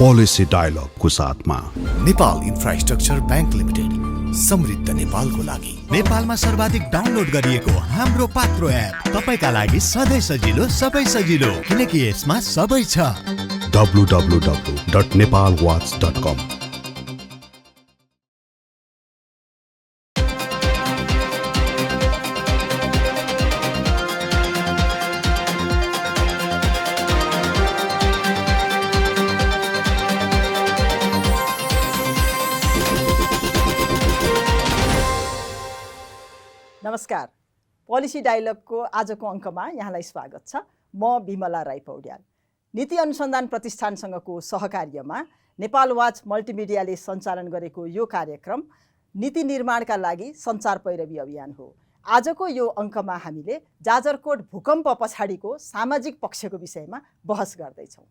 PolicyDialogue को साथमा Nepal infrastructure bank limited, समृद्ध नेपालको लागि। नेपालमा सर्वाधिक डाउनलोड गरिएको हाम्रो पात्रो एप तपाईका लागि सधैँ सजिलो, सबै सजिलो, किनकि यसमा सबै छ। www.nepalwatch.com। नमस्कार, पोलिसी डायलगको आजको अङ्कमा यहाँलाई स्वागत छ। म विमला राई पौड्याल। नीति अनुसन्धान प्रतिष्ठानसँगको सहकार्यमा नेपाल वाच मल्टिमिडियाले सञ्चालन गरेको यो कार्यक्रम नीति निर्माणका लागि सञ्चार पैरवी अभियान हो। आजको यो अङ्कमा हामीले जाजरकोट भूकम्प पछाडिको सामाजिक पक्षको विषयमा बहस गर्दैछौँ।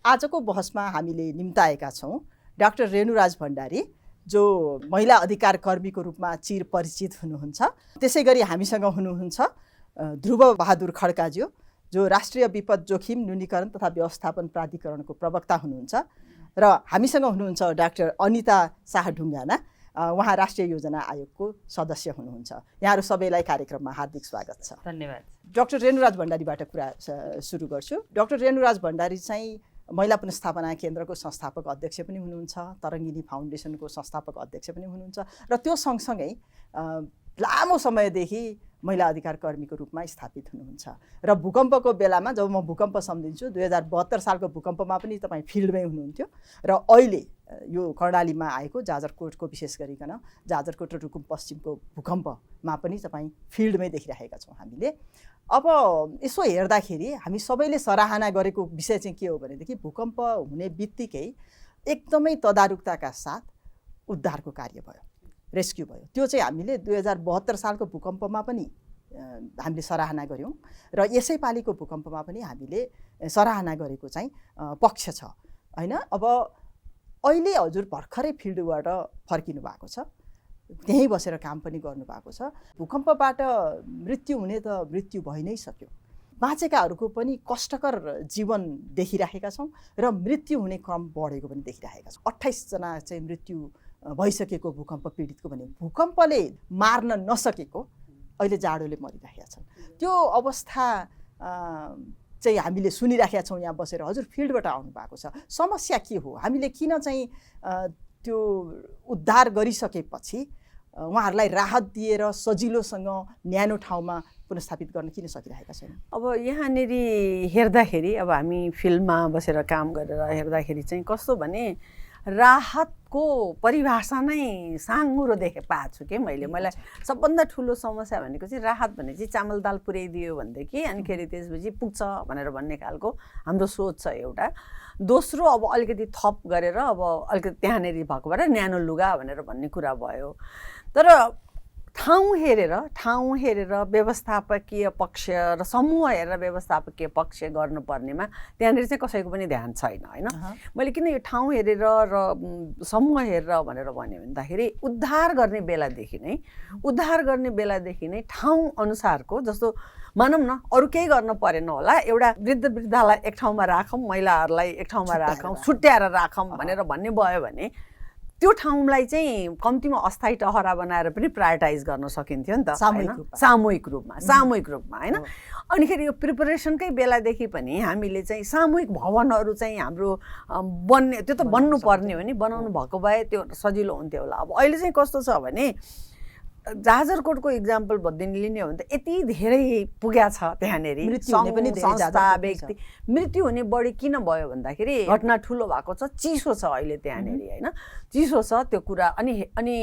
आजको बहसमा हामीले निम्ताएका छौँ डाक्टर रेणुराज भण्डारी, जो महिला अधिकार कर्मीको रूपमा चिर परिचित हुनुहुन्छ। त्यसै गरी हामीसँग हुनुहुन्छ ध्रुव बहादुर खड्काज्यू, जो राष्ट्रिय विपद जोखिम न्यूनीकरण तथा व्यवस्थापन प्राधिकरणको प्रवक्ता हुनुहुन्छ। र हामीसँग हुनुहुन्छ डाक्टर अनिता शाह ढुङ्गाना, उहाँ राष्ट्रिय योजना आयोगको सदस्य हुनुहुन्छ। यहाँहरू सबैलाई कार्यक्रममा हार्दिक स्वागत छ। धन्यवाद। डाक्टर रेणुराज भण्डारीबाट कुरा सुरु गर्छु। डाक्टर रेणुराज भण्डारी चाहिँ महिला पुनर्स्थापना केन्द्रको संस्थापक अध्यक्ष पनि हुनुहुन्छ, तरङ्गिनी फाउन्डेसनको संस्थापक अध्यक्ष पनि हुनुहुन्छ, र त्यो सँगसँगै लामो समयदेखि महिला अधिकार कर्मीको रूपमा स्थापित हुनुहुन्छ। र भूकम्पको बेलामा, जब म भूकम्प सम्झिन्छु, 2072 सालको भूकम्पमा पनि तपाईँ फिल्डमै हुनुहुन्थ्यो, र अहिले यो कर्णालीमा आएको जाजरकोटको विशेष गरिकन जाजरकोट र रुकुम पश्चिमको भूकम्पमा पनि तपाईँ फिल्डमै देखिरहेका छौँ हामीले। अब यसो हेर्दाखेरि हामी सबैले सराहना गरेको विषय चाहिँ के हो भनेदेखि भूकम्प हुने बित्तिकै एकदमै तदारुकताका साथ उद्धारको कार्य भयो, रेस्क्यु भयो। त्यो चाहिँ हामीले 2072 सालको भूकम्पमा पनि हामीले सराहना गऱ्यौँ, र यसै पालिको भूकम्पमा पनि हामीले सराहना गरेको चाहिँ पक्ष छ, होइन? अब अहिले हजुर भर्खरै फिल्डबाट फर्किनु भएको छ, त्यहीँ बसेर काम पनि गर्नुभएको छ। भूकम्पबाट मृत्यु हुने त मृत्यु भइ नै सक्यो, बाँचेकाहरूको पनि कष्टकर जीवन देखिरहेका छौँ, र मृत्यु हुने क्रम बढेको पनि देखिरहेका छौँ। 28 जना चाहिँ मृत्यु भइसकेको भूकम्प पीडितको भने भूकम्पले मार्न नसकेको अहिले जाडोले मरिरहेका छन्। त्यो अवस्था चाहिँ हामीले सुनिराखेका छौँ यहाँ बसेर। हजुर फिल्डबाट आउनु भएको छ, समस्या के हो? हामीले किन चाहिँ त्यो उद्धार गरिसकेपछि उहाँहरूलाई राहत दिएर सजिलोसँग न्यानो ठाउँमा पुनर्स्थापित गर्न किन सकिरहेका छैन? अब यहाँनिर हेर्दाखेरि, अब हामी फिल्डमा बसेर काम गरेर हेर्दाखेरि चाहिँ कस्तो भने राहतको परिभाषा नै साँगुरो देखे पाएको छु कि मलाई सबभन्दा ठुलो समस्या भनेको चाहिँ राहत भने चाहिँ चामल दाल पुर्याइदियो भनेदेखि अनिखेरि त्यसपछि पुग्छ भनेर भन्ने खालको हाम्रो सोच छ एउटा। दोस्रो, अब अलिकति थप गरेर अब अलिकति त्यहाँनिर भएको भएर न्यानो लुगा भनेर भन्ने कुरा भयो। तर ठाउँ हेरेर व्यवस्थापकीय पक्ष र समूह हेरेर व्यवस्थापकीय पक्ष गर्नुपर्नेमा त्यहाँनिर चाहिँ कसैको पनि ध्यान छैन, होइन? मैले किन यो ठाउँ हेरेर र समूह हेरेर भनेर भन्यो भन्दाखेरि उद्धार गर्ने बेलादेखि नै ठाउँ अनुसारको, जस्तो मानौँ न अरू केही गर्न परेन होला, एउटा वृद्धलाई एक ठाउँमा राखौँ, महिलाहरूलाई एक ठाउँमा राखौँ, छुट्याएर राखौँ भनेर भन्ने भयो भने त्यो ठाउँलाई चाहिँ कम्तीमा अस्थायी टहरा बनाएर पनि प्रायोरिटाइज गर्न सकिन्थ्यो नि त, सामूहिक रूपमा, होइन? अनिखेरि यो प्रिपरेसनकै बेलादेखि पनि हामीले चाहिँ सामूहिक भवनहरू चाहिँ हाम्रो बन्ने, त्यो त बन्नुपर्ने हो नि, बनाउनु भएको भए त्यो सजिलो हुन्थ्यो होला। अब अहिले चाहिँ कस्तो छ भने जाजरकोटको इक्जाम्पल लिने हो भने त यति धेरै पुग्या छ त्यहाँनिर, संस्था व्यक्ति मृत्यु हुने बढी किन भयो भन्दाखेरि घटना ठुलो भएको छ, चिसो छ अहिले त्यहाँनिर, होइन? चिसो छ त्यो कुरा। अनि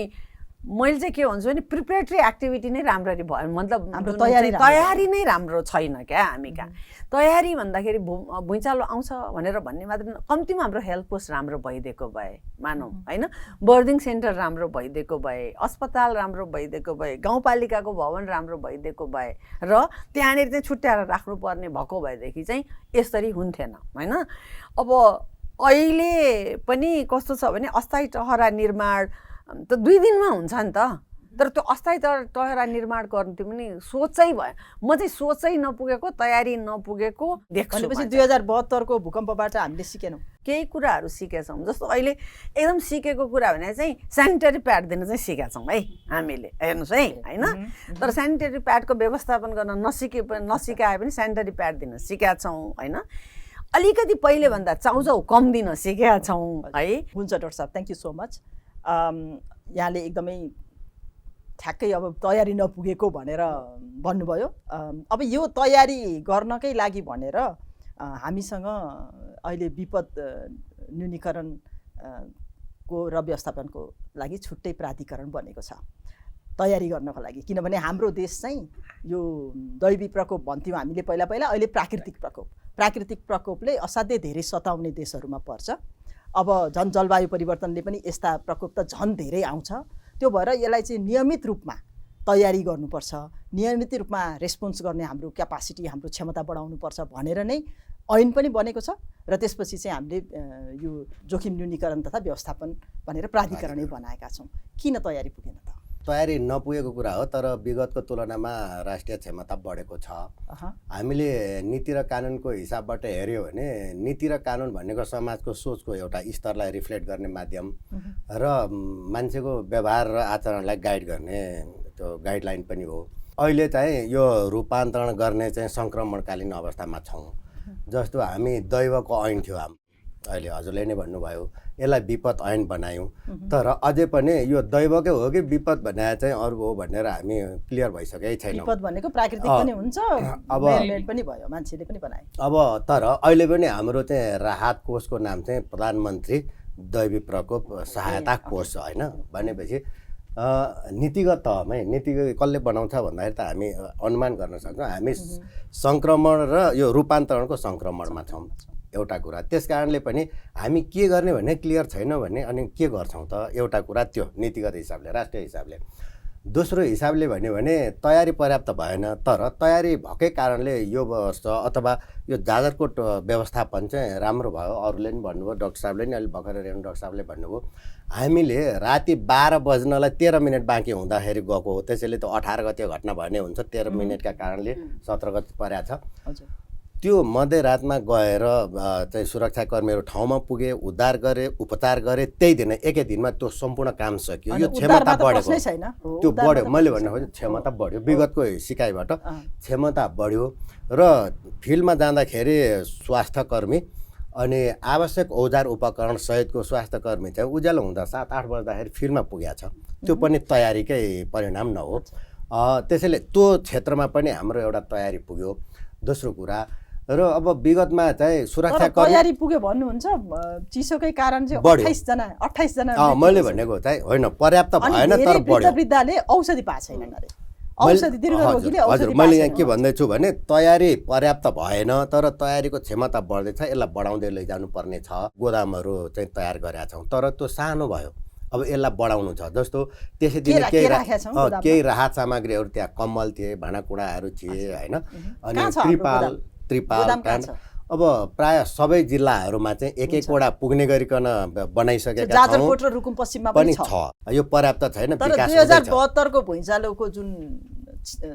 मैले चाहिँ के भन्छु भने प्रिपेरेटरी एक्टिभिटी नै राम्ररी भयो, मतलब हाम्रो तयारी नै राम्रो छैन क्या। हामी कहाँ तयारी भन्दाखेरि भुइँचालो आउँछ भनेर भन्ने मात्र, कम्तीमा हाम्रो हेल्थ पोस्ट राम्रो भइदिएको भए, मानौँ, होइन? बर्दिङ सेन्टर राम्रो भइदिएको भए, अस्पताल राम्रो भइदिएको भए, गाउँपालिकाको भवन राम्रो भइदिएको भए र त्यहाँनिर चाहिँ छुट्याएर राख्नुपर्ने भएको भएदेखि चाहिँ यसरी हुन्थेन, होइन? अब अहिले पनि कस्तो छ भने अस्थायी टहरा निर्माण त 2 दिनमा हुन्छ नि त, तर त्यो अस्थायी टहरा निर्माण गर्नु त्यो पनि सोचै भयो। म चाहिँ सोचै नपुगेको, तयारी नपुगेको देख्छु। भनेपछि 2072 को भूकम्पबाट हामीले सिकेनौँ, केही कुराहरू सिकेछौँ। जस्तो अहिले एकदम सिकेको कुरा भने चाहिँ सेनिटरी प्याड दिन चाहिँ सिकेका छौँ है हामीले, हेर्नुहोस् है, होइन? तर सेनिटरी प्याडको व्यवस्थापन गर्न नसिकाए पनि सेनिटरी प्याड दिन सिकेका छौँ, होइन? अलिकति पहिलेभन्दा चाउचाउ कम दिन सिकेका छौँ है। हुन्छ डाक्टर साहब, थ्याङ्क यू सो मच। यहाँले एकदमै ठ्याक्कै अब तयारी नपुगेको भनेर भन्नुभयो। अब यो तयारी गर्नकै लागि भनेर हामीसँग अहिले विपद न्यूनीकरण को र व्यवस्थापनको लागि छुट्टै प्राधिकरण बनेको छ तयारी गर्नको लागि। किनभने हाम्रो देश चाहिँ यो दैवी प्रकोप भन्थ्यौँ हामीले पहिला, अहिले प्राकृतिक प्रकोपले असाध्यै धेरै सताउने देशहरूमा पर्छ। अब झन् जलवायु परिवर्तनले पनि यस्ता प्रकोप त झन् धेरै आउँछ। त्यो भएर यसलाई चाहिँ नियमित रूपमा तयारी गर्नुपर्छ, नियमित रूपमा रेस्पोन्स गर्ने हाम्रो क्यापासिटी, हाम्रो क्षमता बढाउनुपर्छ भनेर नै ऐन पनि बनेको छ। र त्यसपछि चाहिँ हामीले यो जोखिम न्यूनीकरण तथा व्यवस्थापन भनेर प्राधिकरणै बनाएका छौँ। किन तयारी पुगेन त? तयारी नपुगेको कुरा हो, तर विगतको तुलनामा राष्ट्रिय क्षमता बढेको छ। हामीले नीति र कानुनको हिसाबबाट हेऱ्यो भने नीति र कानुन भनेको समाजको सोचको एउटा स्तरलाई रिफ्लेक्ट गर्ने माध्यम र मान्छेको व्यवहार र आचरणलाई गाइड गर्ने त्यो गाइडलाइन पनि हो। अहिले चाहिँ यो रूपान्तरण गर्ने चाहिँ सङ्क्रमणकालीन अवस्थामा छौँ। जस्तो हामी दैवको ऐन थियो, अहिले हजुरले नै भन्नुभयो, यसलाई विपद ऐन बनायौँ। तर अझै पनि यो दैवकै हो कि विपद भने चाहिँ अरू हो भनेर हामी क्लियर भइसकेकै छैनौँ। विपद भनेको प्राकृतिक पनि हुन्छ, अब म्यानमेड पनि भयो, मान्छेले पनि बनाए। अब तर अहिले पनि हाम्रो चाहिँ राहत कोषको नाम चाहिँ प्रधानमन्त्री दैवी प्रकोप सहायता कोष होइन। भनेपछि नीतिगत तहमै नीति कसले बनाउँछ भन्दाखेरि त हामी अनुमान गर्न सक्छौँ हामी सङ्क्रमण र यो रूपान्तरणको सङ्क्रमणमा छौँ एउटा कुरा। त्यस कारणले पनि हामी के गर्ने भन्ने क्लियर छैन भने अनि के गर्छौँ त? एउटा कुरा त्यो नीतिगत हिसाबले, राष्ट्रिय हिसाबले। दोस्रो हिसाबले भन्यो भने तयारी पर्याप्त भएन। तर तयारी भएकै कारणले यो वर्ष अथवा यो जाजरकोट व्यवस्थापन चाहिँ राम्रो भयो। अरूले पनि भन्नुभयो, डाक्टर साहबले नि अहिले भर्खर रेणु डाक्टर साहबले भन्नुभयो, हामीले राति 12 बज्नलाई 13 मिनट बाँकी हुँदाखेरि गएको हो। त्यसैले त 18 गते घटना भन्ने हुन्छ, 13 मिनटका कारणले 17 गते परेको छ। त्यो मध्यरातमा गएर चाहिँ सुरक्षाकर्मीहरू ठाउँमा पुगे, उद्धार गरे, उपचार गरे, त्यही दिन एकै दिनमा त्यो सम्पूर्ण काम सकियो। यो क्षमता बढेको, त्यो बढ्यो। मैले भन्नु खोजेँ क्षमता बढ्यो, विगतको सिकाइबाट क्षमता बढ्यो। र फिल्डमा जाँदाखेरि स्वास्थ्यकर्मी अनि आवश्यक औजार उपकरण सहितको स्वास्थ्यकर्मी चाहिँ उज्यालो हुँदा 7-8 बज्दाखेरि फिल्डमा पुगेको छ। त्यो पनि तयारीकै परिणाम न हो? त्यसैले त्यो क्षेत्रमा पनि हाम्रो एउटा तयारी पुग्यो। दोस्रो कुरा, र अब विगतमा चाहिँ सुरक्षाकर्मी तयारी पुग्यो भन्नुहुन्छ, चिसोकै कारण चाहिँ 28 जना मैले भनेको चाहिँ होइन, पर्याप्त भएन तर बढ्यो। वृद्धले औषधि पाएको छैन अरे, औषधि दीर्घरोगीले औषधि मैले यहाँ के भन्दैछु भने तयारी पर्याप्त भएन तर तयारीको क्षमता बढ्दैछ, यसलाई बढाउँदै लैजानु पर्ने छ। गोदामहरू चाहिँ तयार गरेका छौँ तर त्यो सानो भयो, अब यसलाई बढाउनु छ। जस्तो त्यसै दिन केही राहत सामग्रीहरू त्यहाँ कम्बल थिए, भाँडाकुँडाहरू थिए होइन, अनि त्रिपाल अब प्राय सबै जिल्लाहरूमा चाहिँ एक एकवटा पुग्ने गरिकन बनाइसकेका छौँ। जाजरकोट र रुकुम पश्चिममा पनि छ। यो पर्याप्त छैन। तर 2072 को भुइँचालोको जुन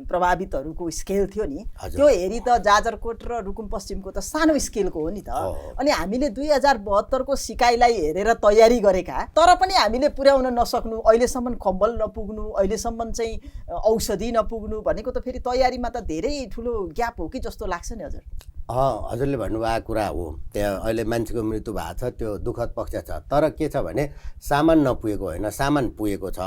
प्रभावितहरूको स्केल थियो नि, त्यो हेरी त जाजरकोट र रुकुम पश्चिमको त सानो स्केलको हो नि त। अनि हामीले 2072 को सिकाइलाई हेरेर तयारी गरेका, तर पनि हामीले पुर्याउन नसक्नु, अहिलेसम्म कम्बल नपुग्नु, अहिलेसम्म चाहिँ औषधि नपुग्नु भनेको त फेरि तयारीमा त धेरै ठुलो ग्याप हो कि जस्तो लाग्छ नि हजुर। हजुरले भन्नुभएको कुरा हो, त्यहाँ अहिले मान्छेको मृत्यु भएको छ, त्यो दुःखद पक्ष छ। तर के छ भने सामान नपुगेको होइन, सामान पुगेको छ।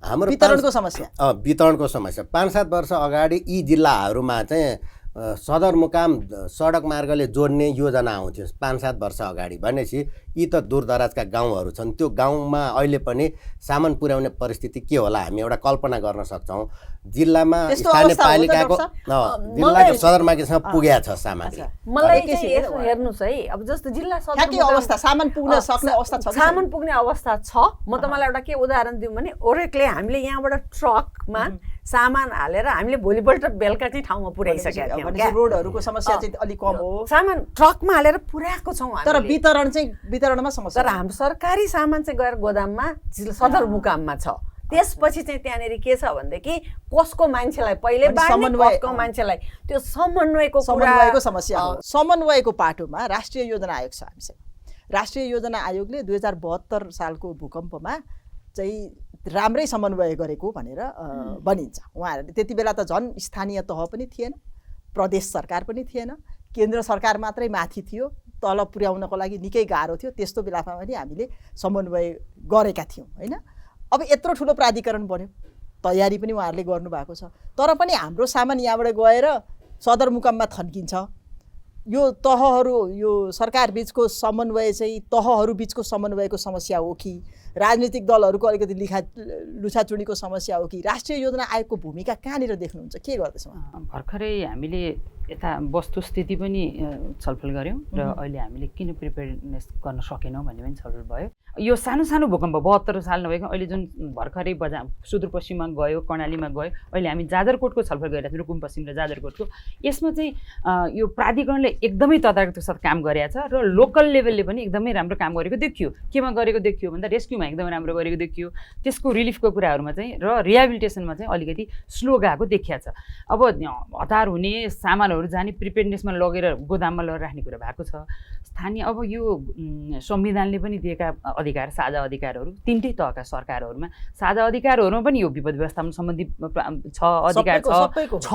हाम्रो वितरणको समस्या, वितरणको समस्या 5-7 वर्ष अगाडि यी जिल्लाहरूमा चाहिँ सदरमुकाम सडक मार्गले जोड्ने योजना आउँथ्यो 5-7 वर्ष अगाडि। भनेपछि यी त दूरदराजका गाउँहरू छन्, त्यो गाउँमा अहिले पनि सामान पुर्याउने परिस्थिति के होला हामी एउटा कल्पना गर्न सक्छौँ। जिल्लामा स्थानीय पालिकाको जिल्लाको सदरमुकामसँग पुगेको छ सामान। मलाई चाहिँ हेर्नुहोस् है, अब जस्तो जिल्ला अवस्था सामान पुग्न सक्ने अवस्था छ, सामान पुग्ने अवस्था छ। म तपाईँलाई एउटा के उदाहरण दिउँ भने ओरेकले हामीले यहाँबाट ट्रकमा सामान हालेर हामीले भोलिपल्ट बेलुका चाहिँ ठाउँमा पुर्याइसकेका थियौँ। रोडहरूको समस्या चाहिँ अलिक कम हो, सामान ट्रकमा हालेर पुर्याएको छौँ। तर वितरणमा समस्या। तर हाम्रो सरकारी सामान चाहिँ गएर गोदाममा सदरमुकाममा छ, त्यसपछि चाहिँ त्यहाँनिर के छ भनेदेखि कसको मान्छेलाई पहिले बाँड्ने, कसको मान्छेलाई त्यो समन्वयको समस्या हो। समन्वयको पाटोमा राष्ट्रिय योजना आयोग छ हामीसँग। राष्ट्रिय योजना आयोगले 2072 सालको भूकम्पमा चाहिँ राम्रै समन्वय गरेको भनेर भनिन्छ। उहाँहरूले त्यति बेला त झन् स्थानीय तह पनि थिएन, प्रदेश सरकार पनि थिएन, केन्द्र सरकार मात्रै माथि थियो, तल पुर्याउनको लागि निकै गाह्रो थियो। त्यस्तो बेलामा पनि हामीले समन्वय गरेका थियौँ होइन। अब यत्रो ठुलो प्राधिकरण बन्यो, तयारी पनि उहाँहरूले गर्नुभएको छ, तर पनि हाम्रो सामान यहाँबाट गएर सदरमुकाममा थन्किन्छ। यो तहहरू, यो सरकार बिचको समन्वय चाहिँ तहहरू बिचको समन्वयको समस्या हो कि राजनीतिक दलहरूको अलिकति लुछाचुडीको समस्या हो कि राष्ट्रिय योजना आयोगको भूमिका कहाँनिर देख्नुहुन्छ, के गर्दैछौँ? भर्खरै हामीले यता वस्तुस्थिति पनि छलफल गऱ्यौँ र अहिले हामीले किन प्रिपेयर्डनेस गर्न सकेनौँ भन्ने पनि छलफल भयो। यो सानो सानो भूकम्प 72 साल नभएको अहिले जुन भर्खरै सुदूरपश्चिममा गयो, कर्णालीमा गयो, अहिले हामी जाजरकोटको छलफल गरिरहेको छौँ, रुकुम पश्चिम र जाजरकोटको। यसमा चाहिँ यो प्राधिकरणले एकदमै तदारकको साथ काम गरेको छ र लोकल लेभलले पनि एकदमै राम्रो काम गरेको देखियो। केमा गरेको देखियो भन्दा रेस्क्युमा एकदमै राम्रो गरेको देखियो, त्यसको रिलिफको कुराहरूमा चाहिँ र रिहेबिलिटेसनमा चाहिँ अलिकति स्लो गएको देखिया छ। अब हतार हुने सामानहरू जाने प्रिपेयर्डनेसमा लगेर गोदाममा लगेर राख्ने कुरा भएको छ। स्थानीय अब यो संविधानले पनि दिएका अधिकार, साझा अधिकारहरू तिनटै तहका सरकारहरूमा साझा अधिकारहरूमा पनि यो विपद व्यवस्थापन सम्बन्धी छ, अधिकार छ,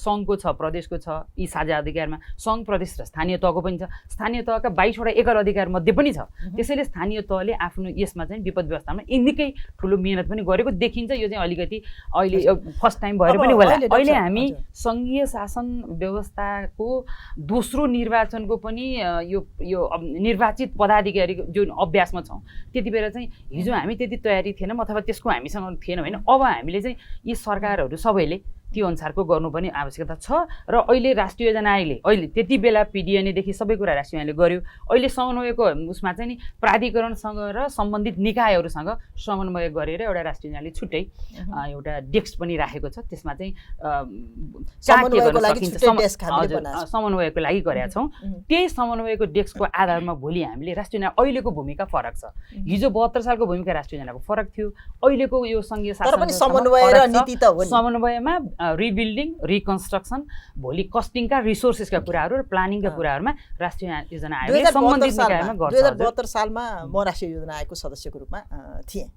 सङ्घको छ, प्रदेशको छ। यी साझा अधिकारमा सङ्घ, प्रदेश र स्थानीय तहको पनि छ। स्थानीय तहका 22 वटा एकल अधिकार मध्ये पनि छ। त्यसैले स्थानीय तहले आफ्नो यसमा चाहिँ विपद व्यवस्थापन निकै ठुलो मेहनत पनि गरेको देखिन्छ। यो चाहिँ अलिकति अहिले फर्स्ट टाइम भएर पनि होला। अहिले हामी सङ्घीय शासन व्यवस्थाको दोस्रो निर्वाचनको पनि यो निर्वाचित पदाधिकारी जुन अभ्यासमा छौँ, त्यति बेला चाहिँ हिजो हामी त्यति तयारी थिएनौँ अथवा त्यसको हामीसँग थिएन होइन। अब हामीले चाहिँ यी सरकारहरू सबैले त्यो अनुसारको गर्नुपर्ने आवश्यकता छ र अहिले राष्ट्रिय योजना आयोगले अहिले त्यति बेला पिडिएनएदेखि सबै कुरा राष्ट्रिय योजनाले गर्यो। अहिले समन्वयको उसमा चाहिँ नि प्राधिकरणसँग र सम्बन्धित निकायहरूसँग समन्वय गरेर एउटा राष्ट्रिय योजनाले छुट्टै एउटा डेस्क पनि राखेको छ। त्यसमा चाहिँ समन्वयको लागि गरेका छौँ। त्यही समन्वयको डेस्कको आधारमा भोलि हामीले राष्ट्रिय योजना अहिलेको भूमिका फरक छ। हिजो 72 सालको भूमिका राष्ट्रिय योजनाको फरक थियो, अहिलेको यो सङ्घीय शासन समन्वयमा रिबिल्डिङ, रिकन्स्ट्रक्सन, भोलि कस्टिङका रिसोर्सेसका कुराहरू र प्लानिङका कुराहरूमा राष्ट्रिय योजना आयोगले सम्बन्धित निकायमा गर्छ। 2072 सालमा म राष्ट्रिय योजना आयोगको सदस्यको रूपमा थिएँ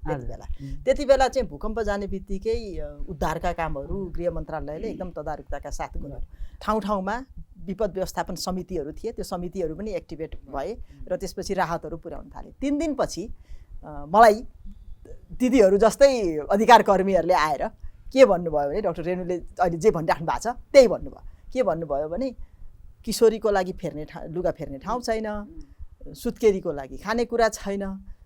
त्यति बेला चाहिँ भूकम्प जाने बित्तिकै उद्धारका कामहरू गृह मन्त्रालयले एकदम तदारुकताका साथ गर्यो। ठाउँ ठाउँमा विपद व्यवस्थापन समितिहरू थिए, त्यो समितिहरू पनि एक्टिभेट भए र त्यसपछि राहतहरू पुर्याउन थाले। 3 दिनपछि मलाई दिदीहरू जस्तै अधिकार कर्मीहरूले आएर के भन्नुभयो भने डाक्टर रेणुले अहिले जे भनिराख्नु भएको छ त्यही भन्नुभयो। के भन्नुभयो भने किशोरीको लागि लुगा फेर्ने ठाउँ छैन, सुत्केरीको लागि खानेकुरा छैन,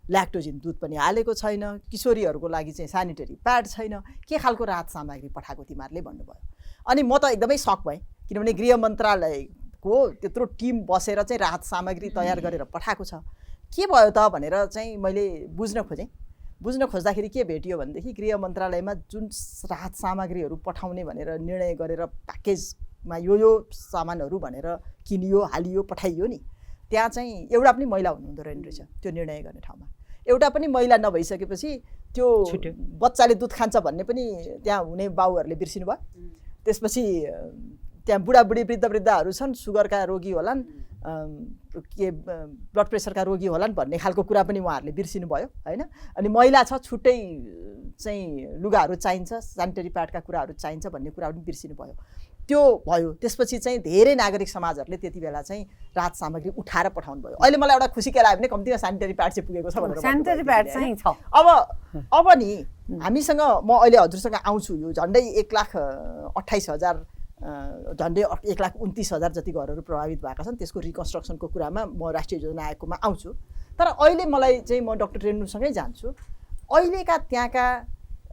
ल्याक्टोजिन दुध पनि हालेको छैन, किशोरीहरूको लागि चाहिँ सेनिटरी प्याड छैन, के खालको राहत सामग्री पठाएको तिमीहरूले भन्नुभयो। अनि म त एकदमै सक भएँ, किनभने गृह मन्त्रालयको त्यत्रो टिम बसेर चाहिँ राहत सामग्री तयार गरेर पठाएको छ, के भयो त भनेर चाहिँ मैले बुझ्न खोज्दाखेरि के भेटियो भनेदेखि गृह मन्त्रालयमा जुन राहत सामग्रीहरू पठाउने भनेर निर्णय गरेर प्याकेजमा यो सामानहरू भनेर किनियो, हालियो, पठाइयो नि, त्यहाँ चाहिँ एउटा पनि महिला हुनुहुँदो रहेछ त्यो निर्णय गर्ने ठाउँमा। एउटा पनि महिला नभइसकेपछि त्यो बच्चाले दुध खान्छ भन्ने पनि त्यहाँ हुने बाउहरूले बिर्सिनु भयो। त्यसपछि त्यहाँ बुढाबुढी वृद्धहरू छन्, सुगरका रोगी होलान्, के ब्लड प्रेसरका रोगी होलान् भन्ने खालको कुरा पनि उहाँहरूले बिर्सिनु भयो होइन। अनि महिला छ, छुट्टै चाहिँ लुगाहरू चाहिन्छ, सेनिटरी प्याडका कुराहरू चाहिन्छ भन्ने कुरा पनि बिर्सिनु भयो। त्यो भयो। त्यसपछि चाहिँ धेरै नागरिक समाजहरूले त्यति बेला चाहिँ राहत सामग्री उठाएर पठाउनु भयो। अहिले मलाई एउटा खुसी के लाग्यो भने कम्तीमा सेनिटरी प्याड चाहिँ पुगेको छ भनेर। सेनिटरी प्याड चाहिँ छ। अब नि हामीसँग म अहिले हजुरसँग आउँछु, यो झन्डै 1,28,000 झन्डै 1,29,000 जति घरहरू प्रभावित भएका छन्, त्यसको रिकन्स्ट्रक्सनको कुरामा म राष्ट्रिय योजना आयोगकोमा आउँछु। तर अहिले मलाई चाहिँ म डाक्टर रेणुसँगै जान्छु, अहिलेका त्यहाँका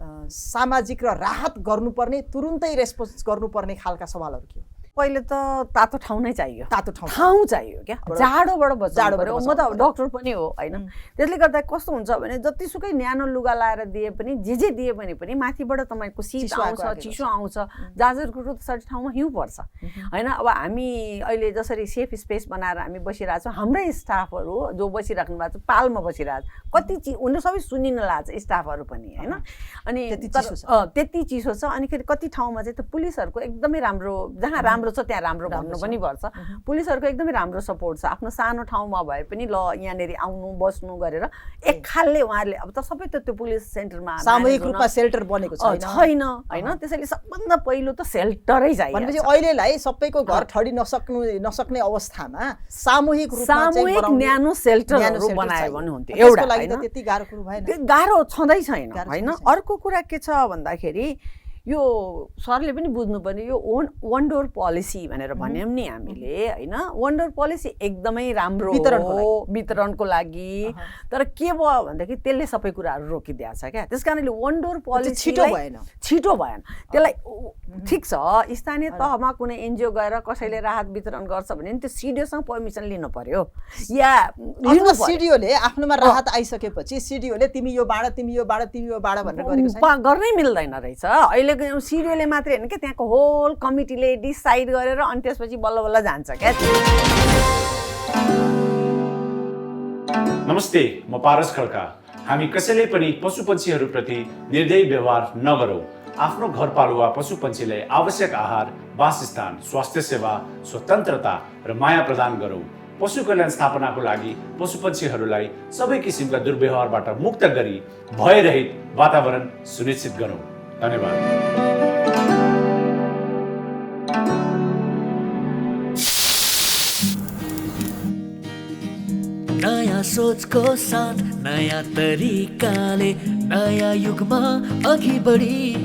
सामाजिक र राहत गर्नुपर्ने, तुरुन्तै रेस्पोन्स गर्नुपर्ने खालका सवालहरू के हो? पहिले त तातो ठाउँ नै चाहियो, तातो ठाउँ चाहियो क्या, जाडोबाट बचाउनु पर्यो। म त डक्टर पनि हो होइन, त्यसले गर्दा कस्तो हुन्छ भने जतिसुकै न्यानो लुगा लाएर दिए पनि जे दिए भने पनि माथिबाट तपाईँको शीत आउँछ, चिसो आउँछ। जाजरकोटको सर्ट ठाउँमा हिउँ पर्छ होइन। अब हामी अहिले जसरी सेफ स्पेस बनाएर हामी बसिरहेको छौँ, हाम्रै स्टाफहरू जो बसिराख्नु भएको छ पालमा बसिरहेको छ, कति उनीहरू सबै सुनिन लाग्छ स्टाफहरू पनि होइन। अनि त्यति चिसो छ। अनि फेरि कति ठाउँमा चाहिँ त पुलिसहरूको एकदमै राम्रो, जहाँ राम्रो छ त्यहाँ राम्रो भन्नु पनि पर्छ। पुलिसहरूको एकदमै राम्रो सपोर्ट छ। आफ्नो सानो ठाउँमा भए पनि ल यहाँनिर आउनु बस्नु गरेर एक खालले उहाँहरूले अब त सबै त त्यो पुलिस सेन्टरमा सामूहिक रूपमा सेल्टर बनेको छैन होइन। त्यसैले सबभन्दा पहिलो त सेल्टरै चाहियो। भनेपछि अहिलेलाई सबैको घर ठडी नसक्ने अवस्थामा सामूहिक न्यानो सेल्टरहरू बनायो भने हुन्थ्यो। एउटा त्यति गाह्रो कुरो भएन, गाह्रो छँदै छैन होइन। अर्को कुरा के छ भन्दाखेरि यो सरले पनि बुझ्नुपर्ने यो वन डोर पोलिसी भनेर भन्यौँ नि हामीले होइन। वन डोर पोलिसी एकदमै राम्रो हो वितरणको लागि, तर के भयो भनेदेखि त्यसले सबै कुराहरू रोकिदिएको छ क्या। त्यस कारणले वन डोर पोलिसी छिटो भएन। त्यसलाई ठिक छ स्थानीय तहमा कुनै एनजिओ गएर कसैले राहत वितरण गर्छ भने त्यो सिडिओसँग पर्मिसन लिनु पर्यो, या सिडिओले आफ्नोमा राहत आइसकेपछि सिडिओले तिमी यो बाँड तिमी यो बाँड तिमी यो बाँड भनेर गर्नै मिल्दैन रहेछ। अहिले सिडिओले मात्रै होइन क्या, त्यहाँको होल कमिटीले डिसाइड गरेर अनि त्यसपछि बल्ल बल्ल जान्छ क्या। नमस्ते, म पारस खड्का। हामी कसैले पनि पशुपन्छीहरूप्रति निर्दयी व्यवहार नगरौँ। आफ्नो घरपालुवा पशुपन्छीलाई आवश्यक आहार, वासस्थान, स्वास्थ्य सेवा, स्वतन्त्रता र माया प्रदान गरौँ। पशु कल्याण स्थापनाको लागि पशुपन्छीहरूलाई सबै किसिमका दुर्व्यवहारबाट मुक्त गरी भयरहित वातावरण सुनिश्चित गरौँ। धन्यवाद। नयाँ सोचको साथ नयाँ तरिकाले नयाँ युगमा अघि बढी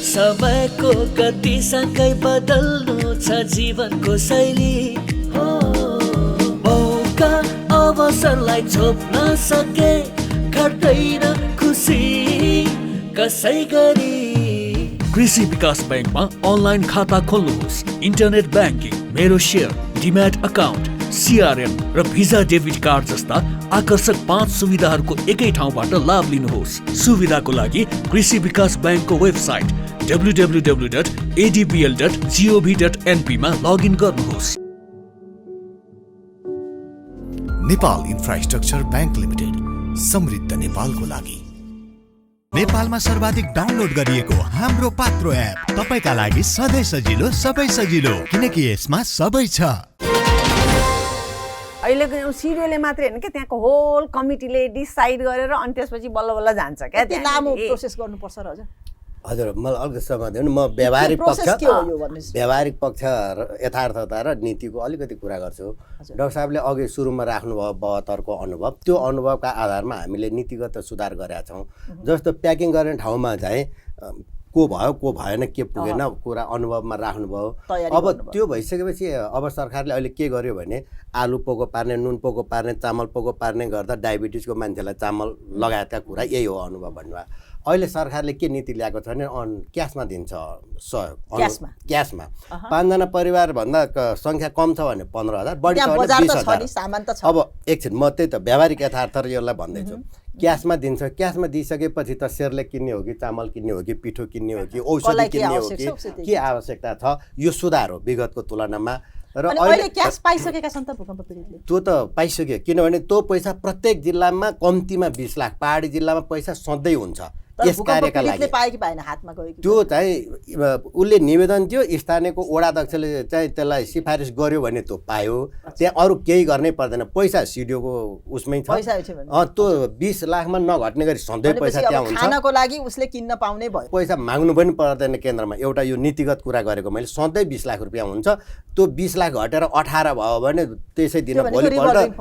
समयको गतिसँगै बदल्नु छ जीवनको शैली हो। मौका अवसरलाई छोप्न सके घट्दैन खुसी कसै गरी। कृषि विकास बैंकमा अनलाइन खाता खोल्नुहोस्। इन्टरनेट ब्याङ्किङ, मेरो सेयर, डिम्याट अकाउन्ट, CRM र भिजा डेबिट कार्ड जस्ता आकर्षक 5 सुविधाहरूको एकै ठाउँबाट लाभ लिनुहोस्। सुविधाको लागि कृषि विकास बैंकको वेबसाइट www.adbl.gov.np मा लगइन गर्नुहोस्। नेपाल इन्फ्रास्ट्रक्चर बैंक लिमिटेड, समृद्ध नेपालको लागि। नेपालमा सर्वाधिक डाउनलोड गरिएको हाम्रो पात्रो एप तपाईका लागि सधैँ सजिलो, सबै सजिलो, किनकि यसमा सबै छ। अहिलेको सिडिओले मात्रै होइन क्या, त्यहाँको होल कमिटीले डिसाइड गरेर अनि त्यसपछि बल्ल बल्ल जान्छ क्या। लामो प्रोसेस गर्नुपर्छ र हजुर। मलाई अलिकति समय दिनु, म व्यावहारिक पक्ष यथार्थता र नीतिको अलिकति कुरा गर्छु। डाक्टर साहबले अघि सुरुमा राख्नुभयो 72को अनुभव, त्यो अनुभवका आधारमा हामीले नीतिगत सुधार गरेका छौँ। जस्तो प्याकिङ गर्ने ठाउँमा चाहिँ को भयो को भएन के पुगेन कुरा अनुभवमा राख्नुभयो। अब त्यो भइसकेपछि अब सरकारले अहिले के गर्यो भने आलु पोको पार्ने, नुन पोको पार्ने, चामल पोको पार्ने गर्दा डायबिटिजको मान्छेलाई चामल लगायतका कुरा यही हो अनुभव भन्नुभयो। अहिले सरकारले के नीति ल्याएको छ भने क्यासमा दिन्छ सहयोग। क्यासमा 5 जना परिवार भन्दा संख्या कम छ भने 15,000, बढी छ भने 20,000। अब एकछिन म त्यही त व्यावहारिक यथार्थ र यसलाई भन्दैछु। क्यासमा दिन्छ, क्यासमा दिइसकेपछि त सेयरले किन्ने हो कि चामल किन्ने हो कि पिठो किन्ने हो कि औषधि किन्ने हो कि के आवश्यकता छ, यो सुधार हो विगतको तुलनामा। र अहिले क्यास पाइसकेका छन् त भूकम्प पीडितले? त्यो त पाइसक्यो, किनभने त्यो पैसा प्रत्येक जिल्लामा कम्तीमा 20 लाख, पहाडी जिल्लामा पैसा सधैँ हुन्छ यस कार्यका लागि। त्यो चाहिँ उसले निवेदन दियो, स्थानीयको वडा अध्यक्षले चाहिँ त्यसलाई सिफारिस गर्यो भने त्यो पायो। त्यहाँ अरू केही गर्नै पर्दैन, पैसा सिडिओको उसमै छ। त्यो 20 लाखमा नघट्ने गरी सधैँ पैसा त्यहाँ हुन्छ। खानको लागि उसले किन्न पाउने भयो, पैसा माग्नु पनि पर्दैन केन्द्रमा। एउटा यो नीतिगत कुरा गरेको मैले, सधैँ 20 लाख रुपियाँ हुन्छ। त्यो 20 लाख घटेर 18 भयो भने त्यसै दिन भोलिपल्ट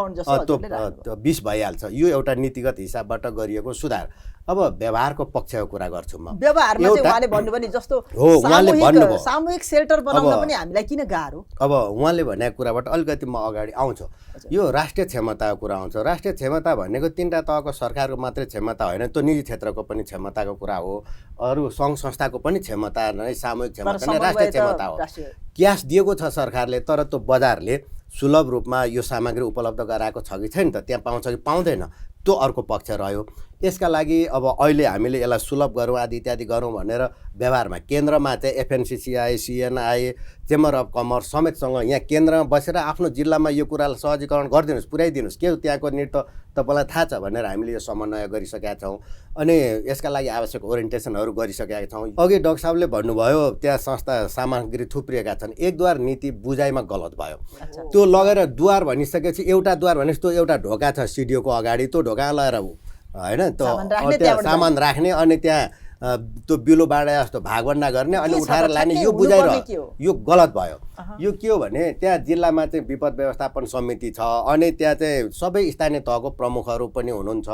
त्यो 20 भइहाल्छ। यो एउटा नीतिगत हिसाबबाट गरिएको सुधार। अब व्यवहारको पक्षको कुरा गर्छु म। व्यवहारमा चाहिँ उहाँले भन्नुभयो नि जस्तो उहाँले भन्नुभयो सामूहिक सेल्टर बनाउन पनि हामीलाई किन गाह्रो? अब उहाँले भनेको कुराबाट अलिकति म अगाडि आउँछु। यो राष्ट्रिय क्षमताको कुरा आउँछ। राष्ट्रिय क्षमता भनेको 3टा तहको सरकारको मात्रै क्षमता होइन, त्यो निजी क्षेत्रको पनि क्षमताको कुरा हो। अरू सङ्घ संस्थाको पनि क्षमता नै सामूहिक क्षमता नै राष्ट्रिय क्षमता हो। क्यास दिएको छ सरकारले, तर त्यो बजारले सुलभ रूपमा यो सामग्री उपलब्ध गराएको छ कि छैन त, त्यहाँ पाउँछ कि पाउँदैन, त्यो अर्को पक्ष रह्यो। यसका लागि अब अहिले हामीले यसलाई सुलभ गरौँ आदि इत्यादि गरौँ भनेर व्यवहारमा केन्द्रमा चाहिँ FNCCI, CNI, chamber of commerce समेतसँग यहाँ केन्द्रमा बसेर आफ्नो जिल्लामा यो कुरालाई सहजीकरण गरिदिनुहोस्, पुर्याइदिनुहोस्, के त्यहाँको नृत्य तपाईँलाई थाहा छ भनेर हामीले यो समन्वय गरिसकेका छौँ। अनि यसका लागि आवश्यक ओरिएन्टेसनहरू गरिसकेका छौँ। अघि डाक्टर साहबले भन्नुभयो त्यहाँ संस्था सामग्री थुप्रिएका छन्, एक द्वार नीति बुझाइमा गलत भयो। त्यो लगेर द्वार भनिसकेपछि एउटा द्वार भनेपछि त्यो एउटा ढोका छ सिडिओको अगाडि, त्यो ढोका लगाएर होइन त्यो सामान राख्ने अनि त्यहाँ त्यो बिलो बाँडे जस्तो भागभन्डा गर्ने अनि उठाएर लाने, यो बुझाइरह्यो, यो गलत भयो। यो के हो भने त्यहाँ जिल्लामा चाहिँ विपद व्यवस्थापन समिति छ, अनि त्यहाँ चाहिँ सबै स्थानीय तहको प्रमुखहरू पनि हुनुहुन्छ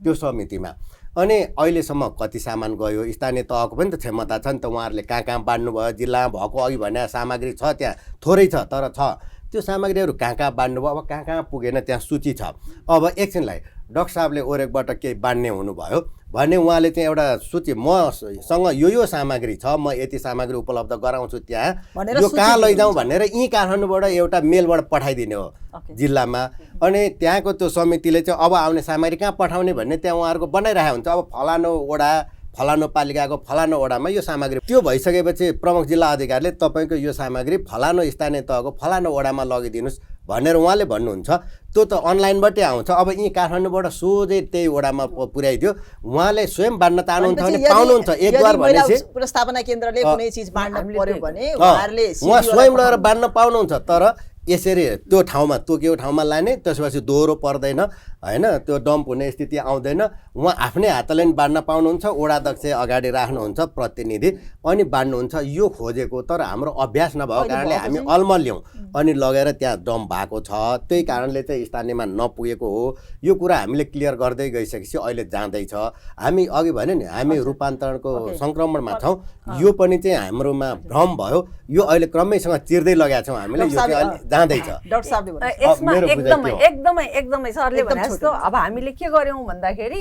त्यो समितिमा। अनि अहिलेसम्म कति सामान गयो, स्थानीय तहको पनि त क्षमता छ नि त, उहाँहरूले कहाँ कहाँ बाँड्नु भयो, जिल्लामा भएको अघि भने सामग्री छ त्यहाँ थोरै छ तर छ, त्यो सामग्रीहरू कहाँ कहाँ बाँड्नु भयो, अब कहाँ कहाँ पुगेन त्यहाँ सूची छ। अब एकछिनलाई डाक्टर साहबले ओरेकबाट केही बाँड्ने हुनुभयो भने उहाँले चाहिँ एउटा सूची मसँग यो सामग्री छ, म यति सामग्री उपलब्ध गराउँछु त्यहाँ, यो कहाँ लैजाउँ भनेर यहीँ काठमाडौँबाट एउटा मेलबाट पठाइदिने हो जिल्लामा। अनि त्यहाँको त्यो समितिले चाहिँ अब आउने सामग्री कहाँ पठाउने भन्ने त्यहाँ उहाँहरूको बनाइरहेको हुन्छ। अब फलानु वडा फलानु पालिकाको फलानु वडामा यो सामग्री, त्यो भइसकेपछि प्रमुख जिल्ला अधिकारीले तपाईँको यो सामग्री फलानु स्थानीय तहको फलानु वडामा लगिदिनुहोस् भनेर उहाँले भन्नुहुन्छ। त्यो त अनलाइनबाटै आउँछ। अब यहीँ काठमाडौँबाट सोझै त्यही वडामा पुर्याइदियो, उहाँले स्वयं बाँड्न चाहनुहुन्छ भने पाउनुहुन्छ। एक द्वार भनेपछि व्यवस्थापना केन्द्रले कुनै चिज बाँड्न पर्यो भने उहाँ स्वयं लगेर बाँड्न पाउनुहुन्छ। तर यसरी त्यो ठाउँमा तोकेको ठाउँमा लाने, त्यसपछि दोहोरो पर्दैन होइन, त्यो डम्प हुने स्थिति आउँदैन। उहाँ आफ्नै हातले पनि बाँड्न पाउनुहुन्छ, वडाध्यक्ष अगाडि राख्नुहुन्छ प्रतिनिधि अनि बाँड्नुहुन्छ। यो खोजेको तर हाम्रो अभ्यास नभएको कारणले हामी अल्मल्यौँ अनि लगेर त्यहाँ डम्प भएको छ, त्यही कारणले चाहिँ स्थानीयमा नपुगेको हो। यो कुरा हामीले क्लियर गर्दै गइसकेपछि अहिले जाँदैछ। हामी अघि भने नि हामी रूपान्तरणको सङ्क्रमणमा छौँ, यो पनि चाहिँ हाम्रोमा भ्रम भयो, यो अहिले क्रमैसँग चिर्दै लगाएका छौँ हामीले, यो चाहिँ जाँदैछ। यसमा एकदमै एकदमै एकदमै सरले भने जस्तो अब हामीले के गर्यौँ भन्दाखेरि